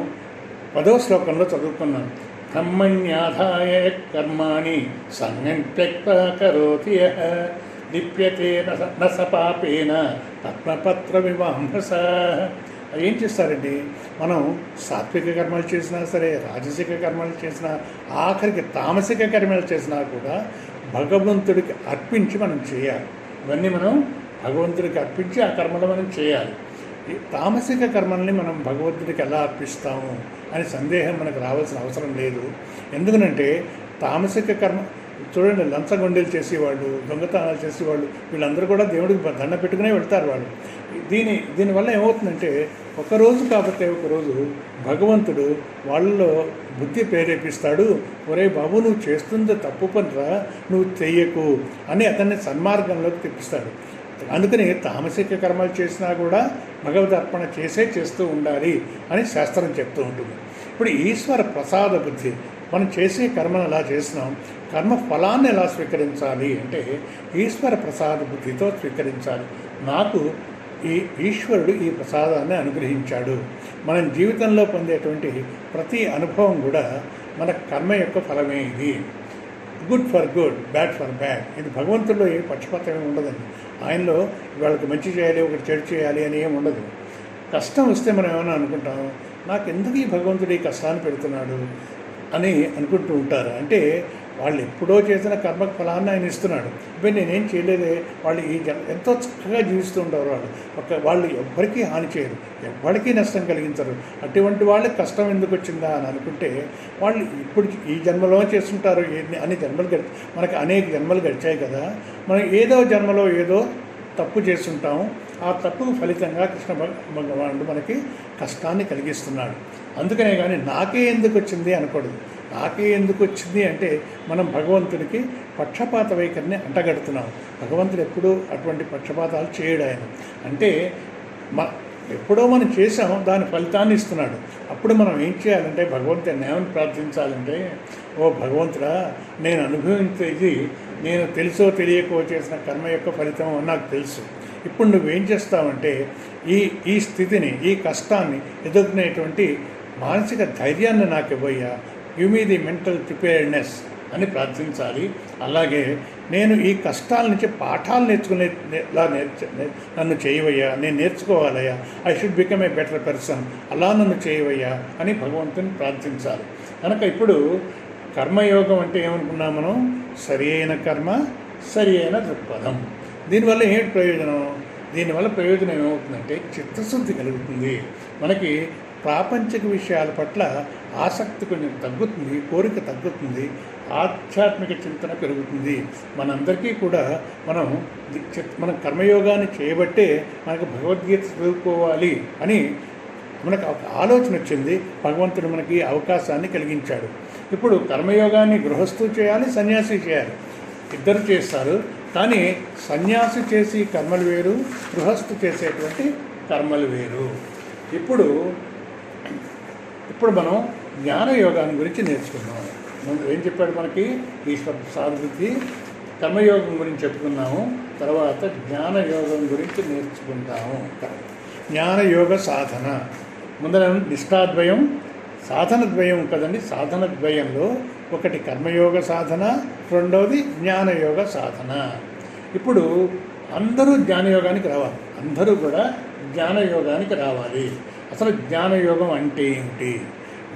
10వ శ్లోకంలో చదువుకున్నాం. బ్రహ్మణ్యాధాయ కర్మాణి సంగం త్యక్త్వా కరోతి యః లిప్యతే న స పాపేన పద్మపత్రమివాంభస. అది ఏం చేస్తారండి, మనం సాత్విక కర్మలు చేసినా సరే, రాజసిక కర్మలు చేసినా, ఆఖరికి తామసిక కర్మలు చేసినా కూడా భగవంతుడికి అర్పించి మనం చేయాలి. ఇవన్నీ మనం భగవంతుడికి అర్పించి ఆ కర్మలు మనం చేయాలి. ఈ తామసిక కర్మల్ని మనం భగవంతుడికి ఎలా అర్పిస్తాము అని సందేహం మనకు రావాల్సిన అవసరం లేదు. ఎందుకనంటే తామసిక కర్మ చూడండి, లంచగొండీలు చేసేవాళ్ళు, దొంగతనాలు చేసేవాళ్ళు, వీళ్ళందరూ కూడా దేవుడికి దండ పెట్టుకునే వెళ్తారు వాళ్ళు. దీనివల్ల ఏమవుతుందంటే ఒకరోజు కాకపోతే ఒకరోజు భగవంతుడు వాళ్ళలో బుద్ధి ప్రేరేపిస్తాడు. ఒరే బాబు, నువ్వు చేస్తుంది తప్పు పనిరా, నువ్వు చెయ్యకు అని అతన్ని సన్మార్గంలోకి తెప్పిస్తాడు. అందుకని తామసిక కర్మలు చేసినా కూడా భగవద్ అర్పణ చేస్తూ ఉండాలి అని శాస్త్రం చెప్తూ ఉంటుంది. ఇప్పుడు ఈశ్వర ప్రసాద బుద్ధి, మనం చేసే కర్మను ఎలా చేసినాం, కర్మ ఫలాన్ని ఎలా స్వీకరించాలి అంటే ఈశ్వర ప్రసాద బుద్ధితో స్వీకరించాలి. నాకు ఈ ఈశ్వరుడు ఈ ప్రసాదాన్ని అనుగ్రహించాడు. మనం జీవితంలో పొందేటువంటి ప్రతి అనుభవం కూడా మన కర్మ యొక్క ఫలమే. ఇది good for good, bad for bad. ఇది భగవంతుల్లో ఏ పక్షపాతం ఏమి ఉండదండి. ఆయనలో వాళ్ళకి మంచి చేయాలి, ఒకటి చెడు చేయాలి అని ఏమి ఉండదు. కష్టం వస్తే మనం ఏమైనా అనుకుంటాం, నాకు ఎందుకు ఈ భగవంతుడు ఈ కష్టాన్ని పెడుతున్నాడు అని అనుకుంటూ ఉంటారు. అంటే వాళ్ళు ఎప్పుడో చేసిన కర్మ ఫలాన్ని ఆయన ఇస్తున్నాడు. ఇప్పుడు నేనేం చేయలేదే, వాళ్ళు ఎంతో చక్కగా జీవిస్తూ ఉంటారు. వాళ్ళు ఎవ్వరికీ హాని చేయరు, ఎవ్వరికీ నష్టం కలిగించరు. అటువంటి వాళ్ళకి కష్టం ఎందుకు వచ్చిందా అని అనుకుంటే వాళ్ళు ఇప్పుడు ఈ జన్మలో చేస్తుంటారు. అన్ని జన్మలు మనకి అనేక జన్మలు గడిచాయి కదా, మనం ఏదో జన్మలో ఏదో తప్పు చేస్తుంటాము. ఆ తప్పుకు ఫలితంగా కృష్ణ భగవానుడు మనకి కష్టాన్ని కలిగిస్తున్నాడు. అందుకనే కానీ నాకే ఎందుకు వచ్చింది అనకూడదు. నాకే ఎందుకు వచ్చింది అంటే మనం భగవంతుడికి పక్షపాత వైఖరిని అంటగడుతున్నాం. భగవంతుడు ఎప్పుడూ అటువంటి పక్షపాతాలు చేయడు. ఆయన అంటే ఎప్పుడో మనం చేసాం, దాని ఫలితాన్ని ఇస్తున్నాడు. అప్పుడు మనం ఏం చేయాలంటే భగవంతుని ఏమని ప్రార్థించాలంటే, ఓ భగవంతుడా, నేను అనుభవించేది నేను తెలుసో తెలియకో చేసిన కర్మ యొక్క ఫలితం అని నాకు తెలుసు. ఇప్పుడు నువ్వేం చేస్తావంటే ఈ స్థితిని, ఈ కష్టాన్ని ఎదుర్కొనేటువంటి మానసిక ధైర్యాన్ని నాకు ఇవ్వయ్యా, give me the mental preparedness అని ప్రార్థించాలి. అలాగే నేను ఈ కష్టాల నుంచి పాఠాలు నేర్చుకునేలా నన్ను చేయవయ్యా, నేను నేర్చుకోవాలయ్యా, I should become a better person, అలా నన్ను చేయవయ్యా అని భగవంతుని ప్రార్థించాలి. కనుక ఇప్పుడు కర్మయోగం అంటే ఏమనుకున్నాం మనం? సరి అయిన కర్మ, సరి అయిన దృక్పథం. దీనివల్ల ఏంటి ప్రయోజనం? దీనివల్ల ప్రయోజనం ఏమవుతుందంటే చిత్తశుద్ధి కలుగుతుంది. మనకి ప్రాపంచిక విషయాల పట్ల ఆసక్తి కొంచెం తగ్గుతుంది, కోరిక తగ్గుతుంది, ఆధ్యాత్మిక చింతన పెరుగుతుంది. మనందరికీ కూడా మనం కర్మయోగాన్ని చేయబట్టే మనకు భగవద్గీత చదువుకోవాలి అని మనకు ఒక ఆలోచన వచ్చింది. భగవంతుడు మనకి అవకాశాన్ని కలిగించాడు. ఇప్పుడు కర్మయోగాన్ని గృహస్థు చేయాలి, సన్యాసి చేయాలి, ఇద్దరు చేస్తారు. కానీ సన్యాసి చేసి కర్మలు వేరు, గృహస్థు చేసేటువంటి కర్మలు వేరు. ఇప్పుడు మనం జ్ఞానయోగాన్ని గురించి నేర్చుకున్నాము. మనం ఏం చెప్పాడు మనకి? ఈశ్వర సాధుకి కర్మయోగం గురించి చెప్పుకున్నాము. తర్వాత జ్ఞానయోగం గురించి నేర్చుకుంటాము. జ్ఞానయోగ సాధన ముందర నిష్ఠాద్వయం, సాధనద్వయం కదండి. సాధనద్వయంలో ఒకటి కర్మయోగ సాధన, రెండవది జ్ఞానయోగ సాధన. ఇప్పుడు అందరూ జ్ఞానయోగానికి రావాలి, అందరూ కూడా జ్ఞానయోగానికి రావాలి. అసలు జ్ఞానయోగం అంటే ఏమిటి?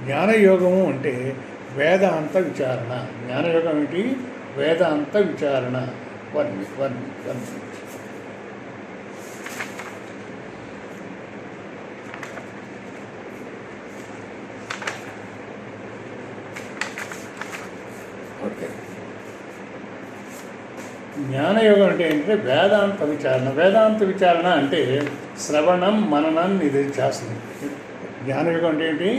జ్ఞానయోగము అంటే వేదాంత విచారణ. జ్ఞానయోగం ఏంటి? వేదాంత విచారణ. One okay. జ్ఞానయోగం అంటే ఏంటంటే వేదాంత విచారణ. వేదాంత విచారణ అంటే శ్రవణం, మననం, నిధిధ్యాసనం. జ్ఞానయోగం అంటే ఏంటి?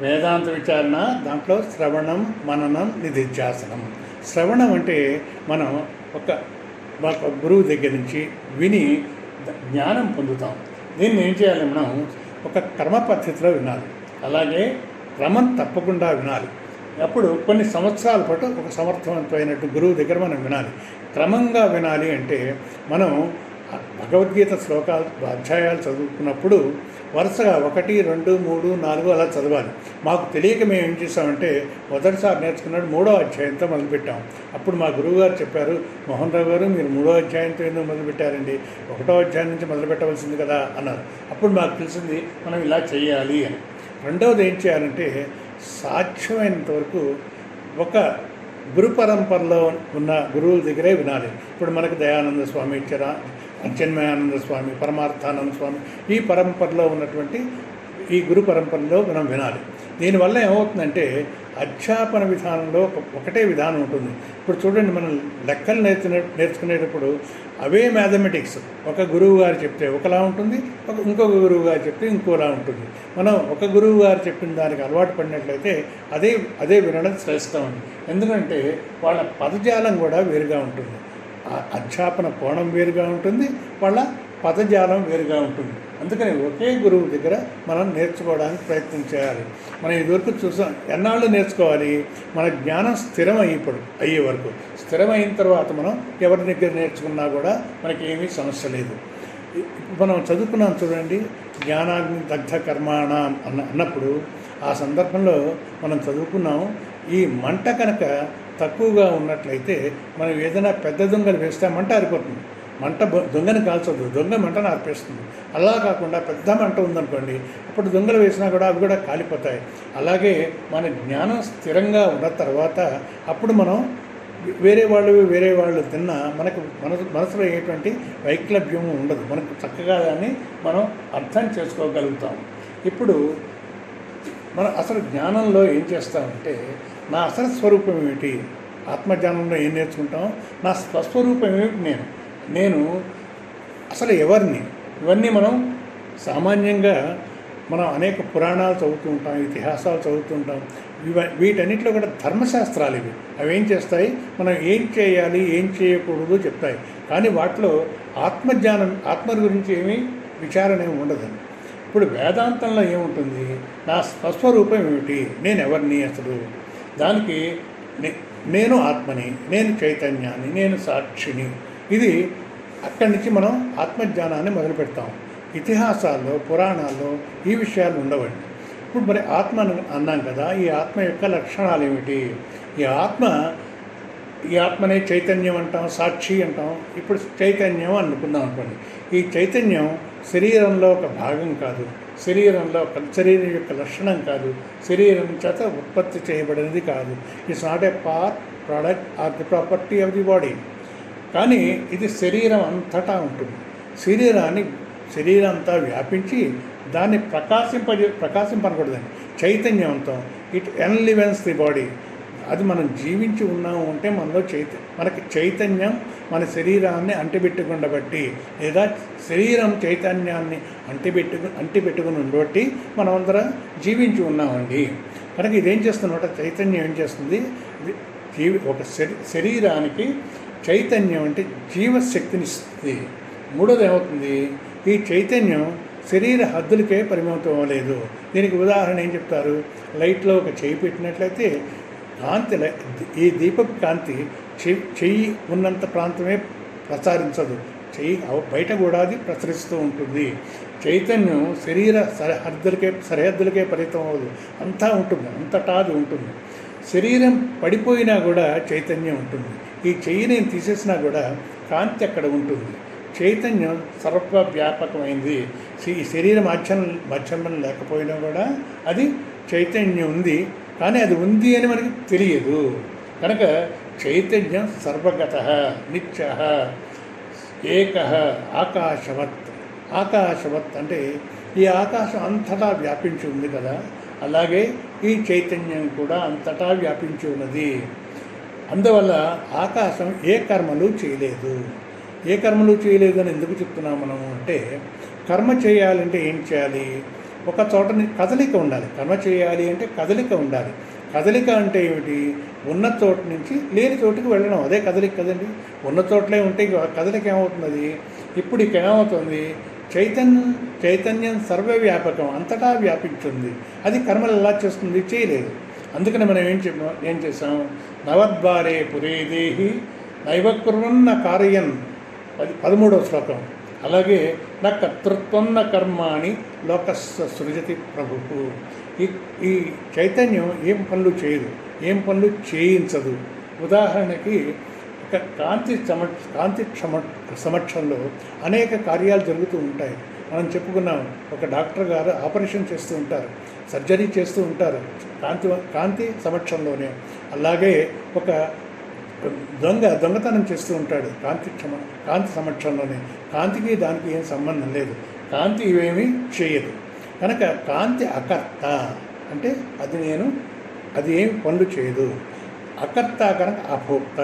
వేదాంత విచారణ, దాంట్లో శ్రవణం, మననం, నిధిధ్యాసనం. శ్రవణం అంటే మనం ఒక గురువు దగ్గర నుంచి విని జ్ఞానం పొందుతాం. దీన్ని ఏం చేయాలి? మనం ఒక కర్మ పద్ధతిలో వినాలి, అలాగే క్రమం తప్పకుండా వినాలి. అప్పుడు కొన్ని సంవత్సరాల పాటు ఒక సమర్థవంతమైనట్టు గురువు దగ్గర మనం వినాలి. క్రమంగా వినాలి అంటే మనం భగవద్గీత శ్లోకాలు, అధ్యాయాలు చదువుకున్నప్పుడు వరుసగా 1, 2, 3, 4 అలా చదవాలి. మాకు తెలియక మేము ఏం చేసామంటే మొదటిసారి నేర్చుకున్నాడు 3వ అధ్యాయంతో మొదలుపెట్టాం. అప్పుడు మా గురువుగారు చెప్పారు, మోహన్ రావు గారు మీరు 3వ అధ్యాయంతో ఎందుకు మొదలుపెట్టారండి? 1వ అధ్యాయం నుంచి మొదలుపెట్టవలసింది కదా అన్నారు. అప్పుడు మాకు తెలిసింది మనం ఇలా చేయాలి అని. రెండవది ఏం చేయాలంటే సాధ్యమైనంత వరకు ఒక గురు పరంపరలో ఉన్న గురువుల దగ్గరే వినాలి. ఇప్పుడు మనకు దయానంద స్వామి ఇచ్చారా, అచ్చెన్మయానంద స్వామి, పరమార్థానంద స్వామి, ఈ పరంపరలో ఉన్నటువంటి ఈ గురు పరంపరలో మనం వినాలి. దీనివల్ల ఏమవుతుందంటే అధ్యాపన విధానంలో ఒకటే విధానం ఉంటుంది. ఇప్పుడు చూడండి, మనం లెక్కలు నేర్చుకునేటప్పుడు అవే మ్యాథమెటిక్స్ ఒక గురువు గారు చెప్తే ఒకలా ఉంటుంది, ఇంకొక గురువు గారు చెప్తే ఇంకోలా ఉంటుంది. మనం ఒక గురువు గారు చెప్పిన దానికి అలవాటు పడినట్లయితే అదే వినడం శ్రేష్టం. ఎందుకంటే వాళ్ళ పదజాలం కూడా వేరుగా ఉంటుంది, అధ్యాపన కోణం వేరుగా ఉంటుంది, వాళ్ళ పదజాలం వేరుగా ఉంటుంది. అందుకని ఒకే గురువు దగ్గర మనం నేర్చుకోవడానికి ప్రయత్నం చేయాలి. మనం ఇదివరకు చూసాం, ఎన్నాళ్ళు నేర్చుకోవాలి? మన జ్ఞానం అయ్యే వరకు. స్థిరమైన తర్వాత మనం ఎవరి దగ్గర నేర్చుకున్నా కూడా మనకి ఏమీ సమస్య లేదు. మనం చదువుకున్నాం చూడండి, జ్ఞానాగ్ని దగ్ధ కర్మాణం అన్నప్పుడు ఆ సందర్భంలో మనం చదువుకున్నాం, ఈ మంట కనుక తక్కువగా ఉన్నట్లయితే మనం ఏదైనా పెద్ద దొంగలు వేస్తే మంట ఆరిపోతుంది. మంట దొంగని కాల్చదు, దొంగ మంటను ఆర్పేస్తుంది. అలా కాకుండా పెద్ద మంట ఉందనుకోండి, అప్పుడు దొంగలు వేసినా కూడా అవి కూడా కాలిపోతాయి. అలాగే మన జ్ఞానం స్థిరంగా ఉన్న తర్వాత అప్పుడు మనం వేరే వాళ్ళు తిన్నా మనకు మనసులో ఎటువంటి వైక్లభ్యము ఉండదు. మనకు చక్కగా దాన్ని మనం అర్థం చేసుకోగలుగుతాం. ఇప్పుడు మనం అసలు జ్ఞానంలో ఏం చేస్తామంటే నా అసలు స్వరూపం ఏమిటి? ఆత్మజ్ఞానంలో ఏం నేర్చుకుంటాం? నా స్వస్వరూపం ఏమిటి? నేను అసలు ఎవరిని? ఇవన్నీ మనం సామాన్యంగా మనం అనేక పురాణాలు చదువుతూ ఉంటాం, ఇతిహాసాలు చదువుతూ ఉంటాం. వీటన్నిటిలో కూడా ధర్మశాస్త్రాలు ఇవి. అవి ఏం చేస్తాయి? మనం ఏం చేయాలి, ఏం చేయకూడదు చెప్తాయి. కానీ వాటిలో ఆత్మ గురించి ఏమీ విచారణ ఏమి ఉండదండి. ఇప్పుడు వేదాంతంలో ఏముంటుంది, నా స్వస్వరూపం ఏమిటి, నేను ఎవరిని అసలు, దానికి నేను ఆత్మని, నేను చైతన్యాన్ని, నేను సాక్షిని. ఇది అక్కడి నుంచి మనం ఆత్మజ్ఞానాన్ని మొదలు పెడతాం. ఇతిహాసాల్లో పురాణాల్లో ఈ విషయాలు ఉండవండి. ఇప్పుడు మరి ఆత్మ అన్నాం కదా, ఈ ఆత్మ యొక్క లక్షణాలు ఏమిటి? ఈ ఆత్మనే చైతన్యం అంటాం, సాక్షి అంటాం. ఇప్పుడు చైతన్యం అనుకుందాం అనుకోండి. ఈ చైతన్యం శరీరంలో ఒక భాగం కాదు, శరీరం యొక్క లక్షణం కాదు, శరీరం చేత ఉత్పత్తి చేయబడినది కాదు. It's not a part, product or the property of the body. కానీ ఇది శరీరం అంతటా ఉంటుంది. శరీరం అంతా వ్యాపించి దాన్ని ప్రకాశింపనకూడదండి. చైతన్యవంతం, ఇట్ ఎన్లివెన్స్ ది బాడీ. అది మనం జీవించి ఉన్నాము అంటే మనలో మనకి చైతన్యం మన శరీరాన్ని అంటిపెట్టుకుని లేదా శరీరం చైతన్యాన్ని అంటిపెట్టుకుని ఉండబట్టి మనం అందరం జీవించి ఉన్నామండి. కనుక ఇదేం చేస్తున్నమాట, చైతన్యం ఏం చేస్తుంది, ఒక శరీరానికి చైతన్యం అంటే జీవశక్తిని ఇస్తుంది. మూడోది ఏమవుతుంది, ఈ చైతన్యం శరీర హద్దులకే పరిమితం అవ్వలేదు. దీనికి ఉదాహరణ ఏం చెప్తారు, లైట్లో ఒక చేయి పెట్టినట్లయితే కాంతి, ఈ దీపపు కాంతి చెయ్యి ఉన్నంత ప్రాంతమే ప్రసారించదు, చెయ్యి బయట కూడా అది ప్రసరిస్తూ ఉంటుంది. చైతన్యం శరీర సరిహద్దులకే పరిమితం అవ్వదు, అంతా ఉంటుంది, అంతటా అది ఉంటుంది. శరీరం పడిపోయినా కూడా చైతన్యం ఉంటుంది. ఈ చెయ్యి నేను తీసేసినా కూడా కాంతి అక్కడ ఉంటుంది. చైతన్యం సర్వవ్యాపకమైంది. ఈ శరీర మాధ్యమం లేకపోయినా కూడా అది చైతన్యం ఉంది, కానీ అది ఉంది అని మనకి తెలియదు. కనుక చైతన్యం సర్వగత నిత్య ఏక ఆకాశవత్ అంటే ఈ ఆకాశం అంతటా వ్యాపించి ఉంది కదా, అలాగే ఈ చైతన్యం కూడా అంతటా వ్యాపించి ఉన్నది. అందువల్ల ఆకాశం ఏ కర్మలు చేయలేదు. ఏ కర్మలు చేయలేదు అని ఎందుకు చెప్తున్నాం మనము అంటే, కర్మ చేయాలంటే ఏం చేయాలి, ఒక చోటని కదలిక ఉండాలి. కర్మ చేయాలి అంటే కదలిక ఉండాలి. కదలిక అంటే ఏమిటి, ఉన్న చోటు నుంచి లేని చోటుకి వెళ్ళడం, అదే కదలిక కదండి. ఉన్న చోట్లే ఉంటే కదలిక ఏమవుతున్నది, ఇప్పుడు ఇక ఏమవుతుంది, చైతన్యం సర్వవ్యాపకం, అంతటా వ్యాపించింది. అది కర్మలు ఎలా చేస్తుంది, చేయలేదు. అందుకని మనం ఏం చేసాం, నవద్వారే పురే దేహి నైవకుర్వన్న కార్యన్ 13వ శ్లోకం. అలాగే నా కర్తృత్వం న కర్మాణి లోకస్య సృజతి ప్రభు. ఈ చైతన్యం ఏం పనులు చేయదు, ఏం పనులు చేయించదు. ఉదాహరణకి ఒక కాంతి సమక్షంలో అనేక కార్యాలు జరుగుతూ ఉంటాయి. మనం చెప్పుకున్నాం, ఒక డాక్టర్ గారు ఆపరేషన్ చేస్తూ ఉంటారు, సర్జరీ చేస్తూ ఉంటారు కాంతి సమక్షంలోనే. అలాగే ఒక దొంగతనం చేస్తూ ఉంటాడు కాంతి సమక్షంలోనే. కాంతికి దానికి ఏం సంబంధం లేదు, కాంతి ఇవేమీ చేయదు. కనుక కాంతి అకర్త అంటే అది ఏమి పనులు చేయదు. అకర్త కనుక అభోక్త.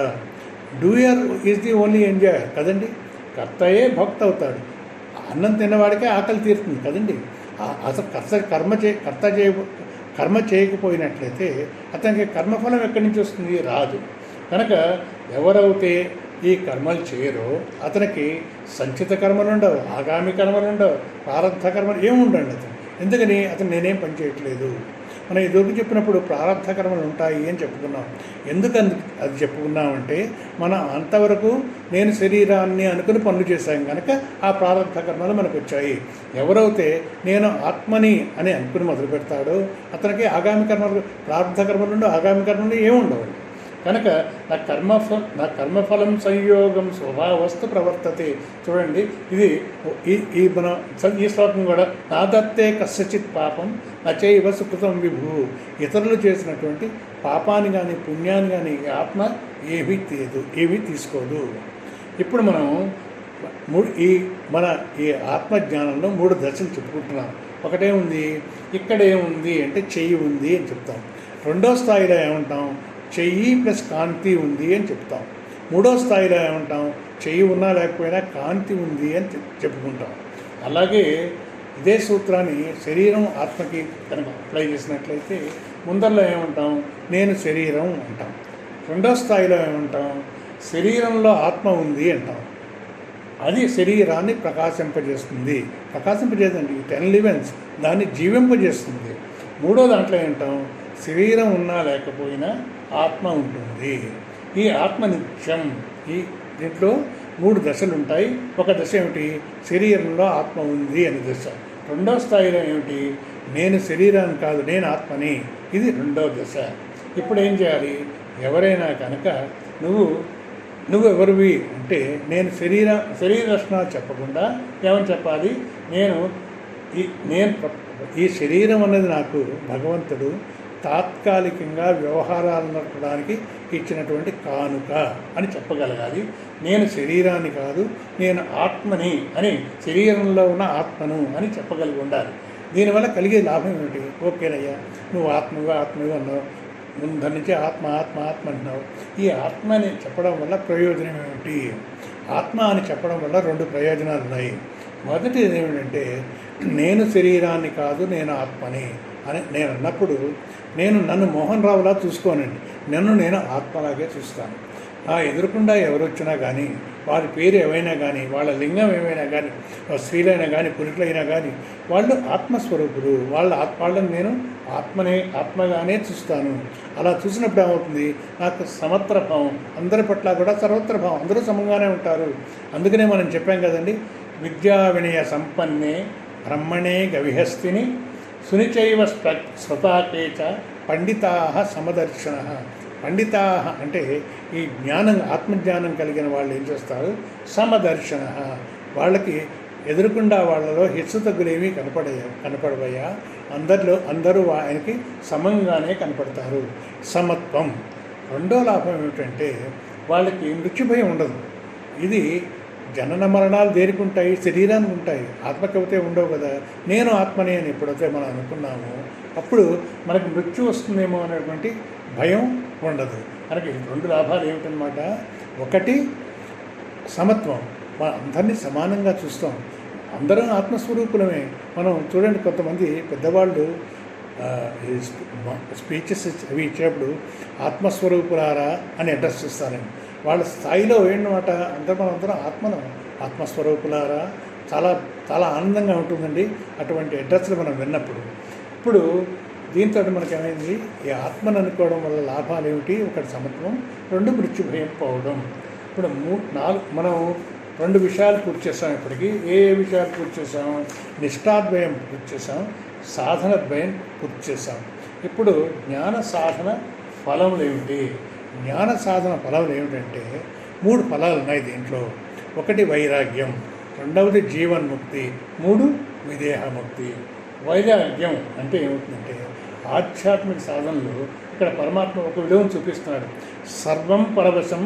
Doer is the only enjoyer కదండి. కర్తయే భోక్త అవుతాడు. అన్నం తిన్నవాడికే ఆకలి తీరుతుంది కదండి. అసలు కర్మ చేయకపోయినట్లయితే అతనికి కర్మఫలం ఎక్కడి నుంచి వస్తుంది, రాదు. కనుక ఎవరైతే ఈ కర్మలు చేయరో అతనికి సంచిత కర్మలు ఉండవు, ఆగామి కర్మలు ఉండవు, ప్రారంభ కర్మలు ఏముండండి అతను. ఎందుకని అతను నేనేం పని చేయట్లేదు. మనం ఇదివరకు చెప్పినప్పుడు ప్రారంభ కర్మలు ఉంటాయి అని చెప్పుకున్నాం. ఎందుకని అది చెప్పుకున్నామంటే, మనం అంతవరకు నేను శరీరాన్ని అనుకుని పనులు చేశాం కనుక ఆ ప్రారంభ కర్మలు మనకు వచ్చాయి. ఎవరైతే నేను ఆత్మని అని అనుకుని మొదలు పెడతాడో అతనికి ఆగామి కర్మలు, ప్రారంభ కర్మలు ఉండవు, ఆగామి కర్మలు ఏముండవు. కనుక నా కర్మఫలం సంయోగం స్వభావస్తు ప్రవర్తతే. చూడండి, ఈ మన ఈ శ్లోకం కూడా నా దత్తే కస్యచిత్ పాపం నచైవ సుకృతం విభు. ఇతరులు చేసినటువంటి పాపాన్ని కానీ పుణ్యాన్ని కానీ ఆత్మ ఏమీ తీసుకోదు. ఇప్పుడు మనం ఈ ఆత్మజ్ఞానంలో 3 దశలు చెప్పుకుంటున్నాం. ఒకటేముంది, ఇక్కడేముంది అంటే చెయ్యి ఉంది అని చెప్తాం. రెండో స్థాయిలో ఏమంటాం, చెయ్యి ప్లస్ కాంతి ఉంది అని చెప్తాం. మూడో స్థాయిలో ఏమంటాం, చెయ్యి ఉన్నా లేకపోయినా కాంతి ఉంది అని చెప్పుకుంటాం. అలాగే ఇదే సూత్రాన్ని శరీరం ఆత్మకి కనుక అప్లై చేసినట్లయితే ముందరలో ఏమంటాం, నేను శరీరం అంటాం. రెండో స్థాయిలో ఏమంటాం, శరీరంలో ఆత్మ ఉంది అంటాం. అది శరీరాన్ని ప్రకాశింపజేదండి 10 లివెన్స్ దాన్ని జీవింపజేస్తుంది. మూడో దాంట్లో ఏంటాం, శరీరం ఉన్నా లేకపోయినా ఆత్మ ఉంటుంది. ఈ ఆత్మ నిత్యం. ఈ దీంట్లో 3 దశలు ఉంటాయి. ఒక దశ ఏమిటి, శరీరంలో ఆత్మ ఉంది అనే దశ. రెండో స్థాయిలో ఏమిటి, నేను శరీరాన్ని కాదు నేను ఆత్మని, ఇది రెండో దశ. ఇప్పుడు ఏం చేయాలి, ఎవరైనా కనుక నువ్వు ఎవరివి అంటే నేను శరీర లక్షణాలు చెప్పకుండా ఏమని చెప్పాలి, ఈ శరీరం అనేది నాకు భగవంతుడు తాత్కాలికంగా వ్యవహారాలు నడపడానికి ఇచ్చినటువంటి కానుక అని చెప్పగలగాలి. నేను శరీరాన్ని కాదు నేను ఆత్మని అని, శరీరంలో ఉన్న ఆత్మను అని చెప్పగలిగి ఉండాలి. దీనివల్ల కలిగే లాభం ఏమిటి, ఓకేనయ్యా నువ్వు ఆత్మవి అన్నావు, ముందు నుంచి ఆత్మ అంటున్నావు. ఈ ఆత్మ అని చెప్పడం వల్ల ప్రయోజనం ఏమిటి, ఆత్మ అని చెప్పడం వల్ల 2 ప్రయోజనాలు ఉన్నాయి. మొదటిది ఏమిటంటే నేను శరీరాన్ని కాదు నేను ఆత్మని అని నేను అన్నప్పుడు నన్ను మోహన్ రావులా చూసుకోనండి, నేను ఆత్మలాగే చూస్తాను. ఆ ఎదురుకుండా ఎవరు వచ్చినా కానీ, వారి పేరు ఏమైనా కానీ, వాళ్ళ లింగం ఏమైనా కానీ, స్త్రీలైనా కానీ పురుషులైనా కానీ వాళ్ళు ఆత్మస్వరూపులు. వాళ్ళని నేను ఆత్మగానే చూస్తాను. అలా చూసినప్పుడు ఏమవుతుంది, నాకు సమత్ర భావం, అందరి పట్ల కూడా సర్వత్ర భావం, అందరూ సమంగానే ఉంటారు. అందుకనే మనం చెప్పాం కదండి, విద్యా వినయ సంపన్నే బ్రహ్మణే గవిహస్తిని సునిచైవ స్వతాకేచ పండితా సమదర్శన. పండితా అంటే ఈ ఆత్మజ్ఞానం కలిగిన వాళ్ళు ఏం చేస్తారు, సమదర్శన. వాళ్ళకి ఎదురుకుండా వాళ్ళలో హెచ్చు తగ్గులేమీ కనపడవయ్యా, అందరూ ఆయనకి సమంగానే కనపడతారు. సమత్వం. రెండో లాభం ఏమిటంటే వాళ్ళకి మృత్యుభయం ఉండదు. ఇది జనన మరణాలు దేనికి ఉంటాయి, శరీరానికి ఉంటాయి, ఆత్మకవితే ఉండవు కదా. నేను ఆత్మని అని ఎప్పుడైతే మనం అనుకున్నామో అప్పుడు మనకు మృత్యు వస్తుందేమో అనేటువంటి భయం ఉండదు. మనకి 2 లాభాలు ఏమిటనమాట, ఒకటి సమత్వం, మనం అందరినీ సమానంగా చూస్తాం, అందరం ఆత్మస్వరూపులమే. మనం చూడండి, కొంతమంది పెద్దవాళ్ళు స్పీచెస్ అవి ఇచ్చేప్పుడు ఆత్మస్వరూపులారా అని అడ్రస్ చేస్తారండి. వాళ్ళ స్థాయిలో ఏంటన్నమాట, మనందరం ఆత్మస్వరూపులారా, చాలా చాలా ఆనందంగా ఉంటుందండి అటువంటి అడ్రస్లు మనం విన్నప్పుడు. ఇప్పుడు దీంతో మనకేమైంది, ఈ ఆత్మను అనుకోవడం వల్ల లాభాలు ఏమిటి, ఒకటి సమత్వం, 2 మృత్యుభయం పోవడం. ఇప్పుడు మనం 2 విషయాలు పూర్తి చేస్తాం. ఇప్పటికీ ఏ విషయాలు పూర్తి చేసాం, నిష్ఠాద్వయం పూర్తి చేసాం, సాధనద్వయం పూర్తి చేసాం. ఇప్పుడు జ్ఞాన సాధన ఫలములు ఏమిటి, జ్ఞాన సాధన ఫలములు ఏమిటంటే 3 ఫలాలు ఉన్నాయి దీంట్లో. ఒకటి వైరాగ్యం, రెండవది జీవన్ముక్తి, 3 విదేహముక్తి. వైరాగ్యం అంటే ఏమవుతుందంటే ఆధ్యాత్మిక సాధనలు ఇక్కడ పరమాత్మ ఒక విలువను చూపిస్తున్నాడు. సర్వం పరవశం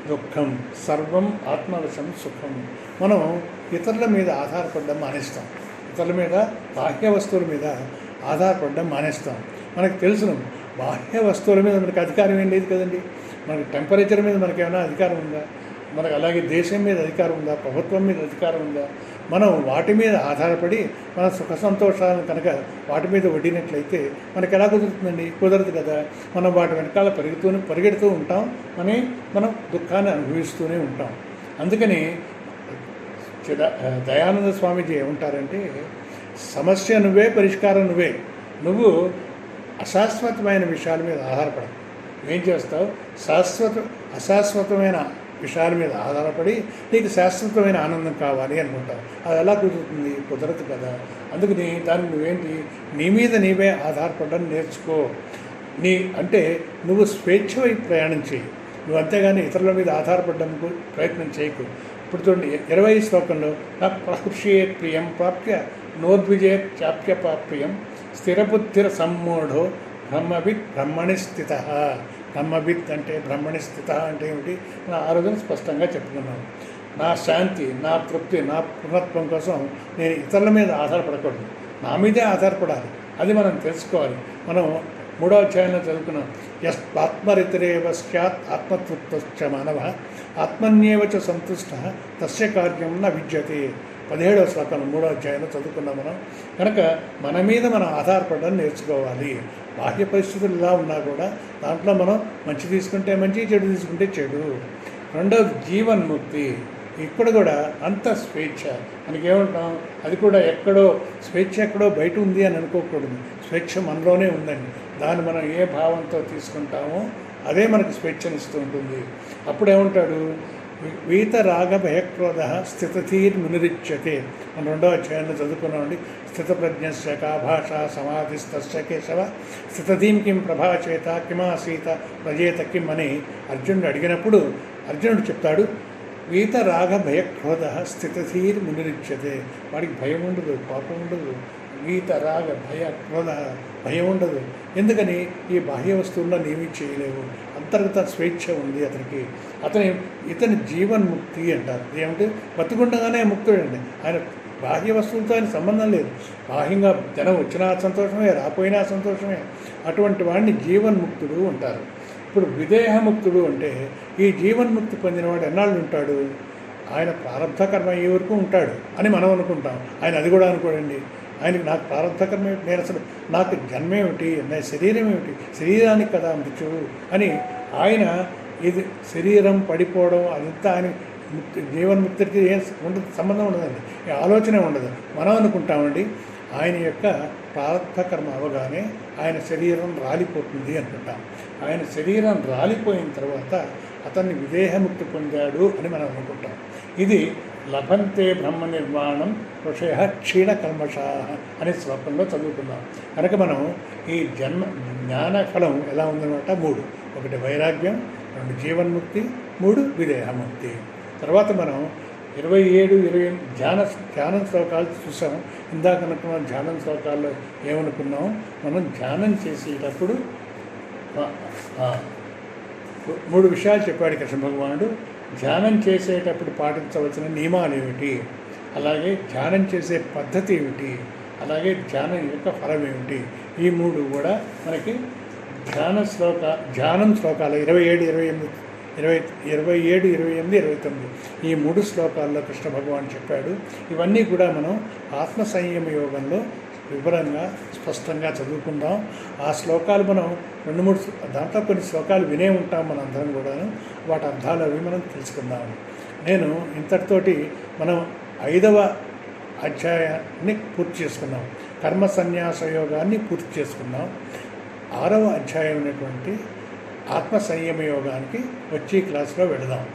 దుఃఖం, సర్వం ఆత్మవశం సుఖం. మనం ఇతరుల మీద ఆధారపడడం మానేస్తాం, ఇతరుల మీద బాహ్య వస్తువుల మీద ఆధారపడడం మానేస్తాం. మనకు తెలుసును బాహ్య వస్తువుల మీద మనకు అధికారం ఏం లేదు కదండి. మనకి టెంపరేచర్ మీద మనకేమైనా అధికారం ఉందా, మనకు అలాగే దేశం మీద అధికారం ఉందా, ప్రభుత్వం మీద అధికారం ఉందా? మనం వాటి మీద ఆధారపడి మన సుఖ సంతోషాలను కనుక వాటి మీద వడ్డినట్లయితే మనకు ఎలా కుదురుతుందండి, కుదరదు కదా. మనం వాటి వెనకాల పరిగెడుతూ ఉంటాం, మనం దుఃఖాన్ని అనుభవిస్తూనే ఉంటాం. అందుకని దయానంద స్వామీజీ ఏమంటారంటే, సమస్య నువ్వే, పరిష్కారం నువ్వే. నువ్వు అశాశ్వతమైన విషయాల మీద ఆధారపడవు. ఏం చేస్తావు, అశాశ్వతమైన విషయాల మీద ఆధారపడి నీకు శాశ్వతమైన ఆనందం కావాలి అనుకుంటావు. అది ఎలా కుదురుతుంది, కుదరదు కదా. అందుకని దాన్ని నువ్వేంటి, నీ మీద నీవే ఆధారపడడం నేర్చుకో. అంటే నువ్వు స్వేచ్ఛ వైపు ప్రయాణం చేయి, నువ్వు అంతేగాని ఇతరుల మీద ఆధారపడడానికి ప్రయత్నం చేయకు. ఇప్పుడు చూడండి 20 శ్లోకంలో నా ప్రహృష్యేత్ ప్రియం ప్రాప్య నోద్విజేత్ చాప్య ప్రాప్యం స్థిరబుద్ధిర సమ్మూఢో బ్రహ్మవిత్ బ్రహ్మణి స్థిత. బ్రహ్మవిత్ అంటే బ్రహ్మణి స్థిత అంటే ఏమిటి, ఆ రోజున స్పష్టంగా చెప్పుకున్నాను. నా శాంతి, నా తృప్తి, నా పూర్ణత్వం కోసం నేను ఇతరుల మీద ఆధారపడకూడదు, నా మీదే ఆధారపడాలి. అది మనం తెలుసుకోవాలి. మనం 3వ అధ్యాయంలో చదువుకున్నాం, ఆత్మరితరేవ స్యాత్ ఆత్మతృప్తశ్చ మానవ ఆత్మన్యేవచ సంతుష్ట తస్య కార్యం న విద్యతే. 17వ శ్లోకం 3వ అధ్యాయంలో చదువుకున్నాం మనం. కనుక మన మీద మనం ఆధారపడడం నేర్చుకోవాలి. బాహ్య పరిస్థితులు ఇలా ఉన్నా కూడా దాంట్లో మనం మంచి తీసుకుంటే మంచి, చెడు తీసుకుంటే చెడు. రెండవది జీవన్ముక్తి. ఇక్కడ కూడా అంత స్వేచ్ఛ. మనకేమంటాం, అది కూడా ఎక్కడో స్వేచ్ఛ ఎక్కడో బయట ఉంది అని అనుకోకూడదు. స్వేచ్ఛ మనలోనే ఉందండి. దాన్ని మనం ఏ భావంతో తీసుకుంటామో అదే మనకు స్వేచ్ఛనిస్తూ ఉంటుంది. అప్పుడు ఏమంటాడు, వీత రాగ భయక్రోధ స్థితధీర్ మునిరిచ్యతే. మనం 2వ అధ్యాయంలో చదువుకున్నామండి. స్థితప్రజ్ఞస్య కా భాష సమాధిస్తస్య కేశవ స్థితధీం కిం ప్రభాచేత కిమాసీత ప్రజేత కిం అని అర్జునుడు అడిగినప్పుడు అర్జునుడు చెప్తాడు, వీత రాగ భయక్రోధ స్థితధీర్ మునిరిచ్యతే. వాడికి భయం ఉండదు, కోపం ఉండదు. వీత రాగ భయ క్రోధ భయం ఉండదు. ఎందుకని ఈ బాహ్య వస్తువుల్లో ఏమీ చేయలేవు. అంతర్గత స్వేచ్ఛ ఉంది అతనికి. ఇతని జీవన్ముక్తి అంటారు. ఏమంటే బతుకుండగానే ముక్తుడండి. ఆయన బాహ్య వస్తువులతో ఆయన సంబంధం లేదు. బాహ్యంగా జనం వచ్చినా సంతోషమే, రాపోయినా సంతోషమే. అటువంటి వాడిని జీవన్ముక్తుడు అంటారు. ఇప్పుడు విదేహముక్తుడు అంటే ఈ జీవన్ముక్తి పొందినవాడు ఎన్నాళ్ళు ఉంటాడు? ఆయన ప్రారంభ కర్మ అయ్యే వరకు ఉంటాడు అని మనం అనుకుంటాం. ఆయన అది కూడా అనుకోడండి. ఆయనకి నాకు ప్రారంభకర్మ ఏమిటి, నేను అసలు నాకు జన్మేమిటి, నా శరీరం ఏమిటి, శరీరానికి కదా మృత్యువు అని ఆయన ఇది శరీరం పడిపోవడం అదంతా ఆయన జీవన్ముక్తికి ఏం ఉండదు, సంబంధం ఉండదండి. ఆలోచనే ఉండదు. మనం అనుకుంటామండి ఆయన యొక్క ప్రారంభకర్మ అవగానే ఆయన శరీరం రాలిపోతుంది అనుకుంటాం. ఆయన శరీరం రాలిపోయిన తర్వాత అతన్ని విదేహముక్తి పొందాడు అని మనం అనుకుంటాం. ఇది లభంతే బ్రహ్మ నిర్మాణం ఋషయ క్షీణకల్మషా అనే శ్లోకంలో చదువుకున్నాం. కనుక మనం ఈ జ్ఞానఫలం ఎలా ఉందన్నమాట? 3. 1 వైరాగ్యం, 2 జీవన్ముక్తి, 3 విదేహముక్తి. తర్వాత మనం 27, 28 ధ్యానం శ్లోకాలు చూసాం. ఇందాక అనుకున్నాం ధ్యానం శ్లోకాల్లో ఏమనుకున్నాం, మనం ధ్యానం చేసేటప్పుడు 3 విషయాలు చెప్పాడు కృష్ణ భగవానుడు. ధ్యానం చేసేటప్పుడు పాటించవలసిన నియమాలు ఏమిటి, అలాగే ధ్యానం చేసే పద్ధతి ఏమిటి, అలాగే ధ్యానం యొక్క ఫలం ఏమిటి, ఈ 3 కూడా మనకి ధ్యానం శ్లోకాలు 27, 28, 29 ఈ 3 శ్లోకాల్లో కృష్ణ భగవాన్ చెప్పాడు. ఇవన్నీ కూడా మనం ఆత్మ సంయమ యోగంలో వివరంగా స్పష్టంగా చదువుకుందాం. ఆ శ్లోకాలు మనం 2-3 దాంట్లో కొన్ని శ్లోకాలు వినే ఉంటాం మనందరం కూడాను. వాటి అర్థాలు అవి మనం తెలుసుకుందాం. నేను ఇంతటితోటి మనం 5వ అధ్యాయాన్ని పూర్తి చేసుకున్నాం. కర్మ సన్యాస యోగాన్ని పూర్తి చేసుకున్నాం. 6వ అధ్యాయం అయినటువంటి ఆత్మ సంయమ యోగానికి వచ్చే క్లాసులో వెళదాం.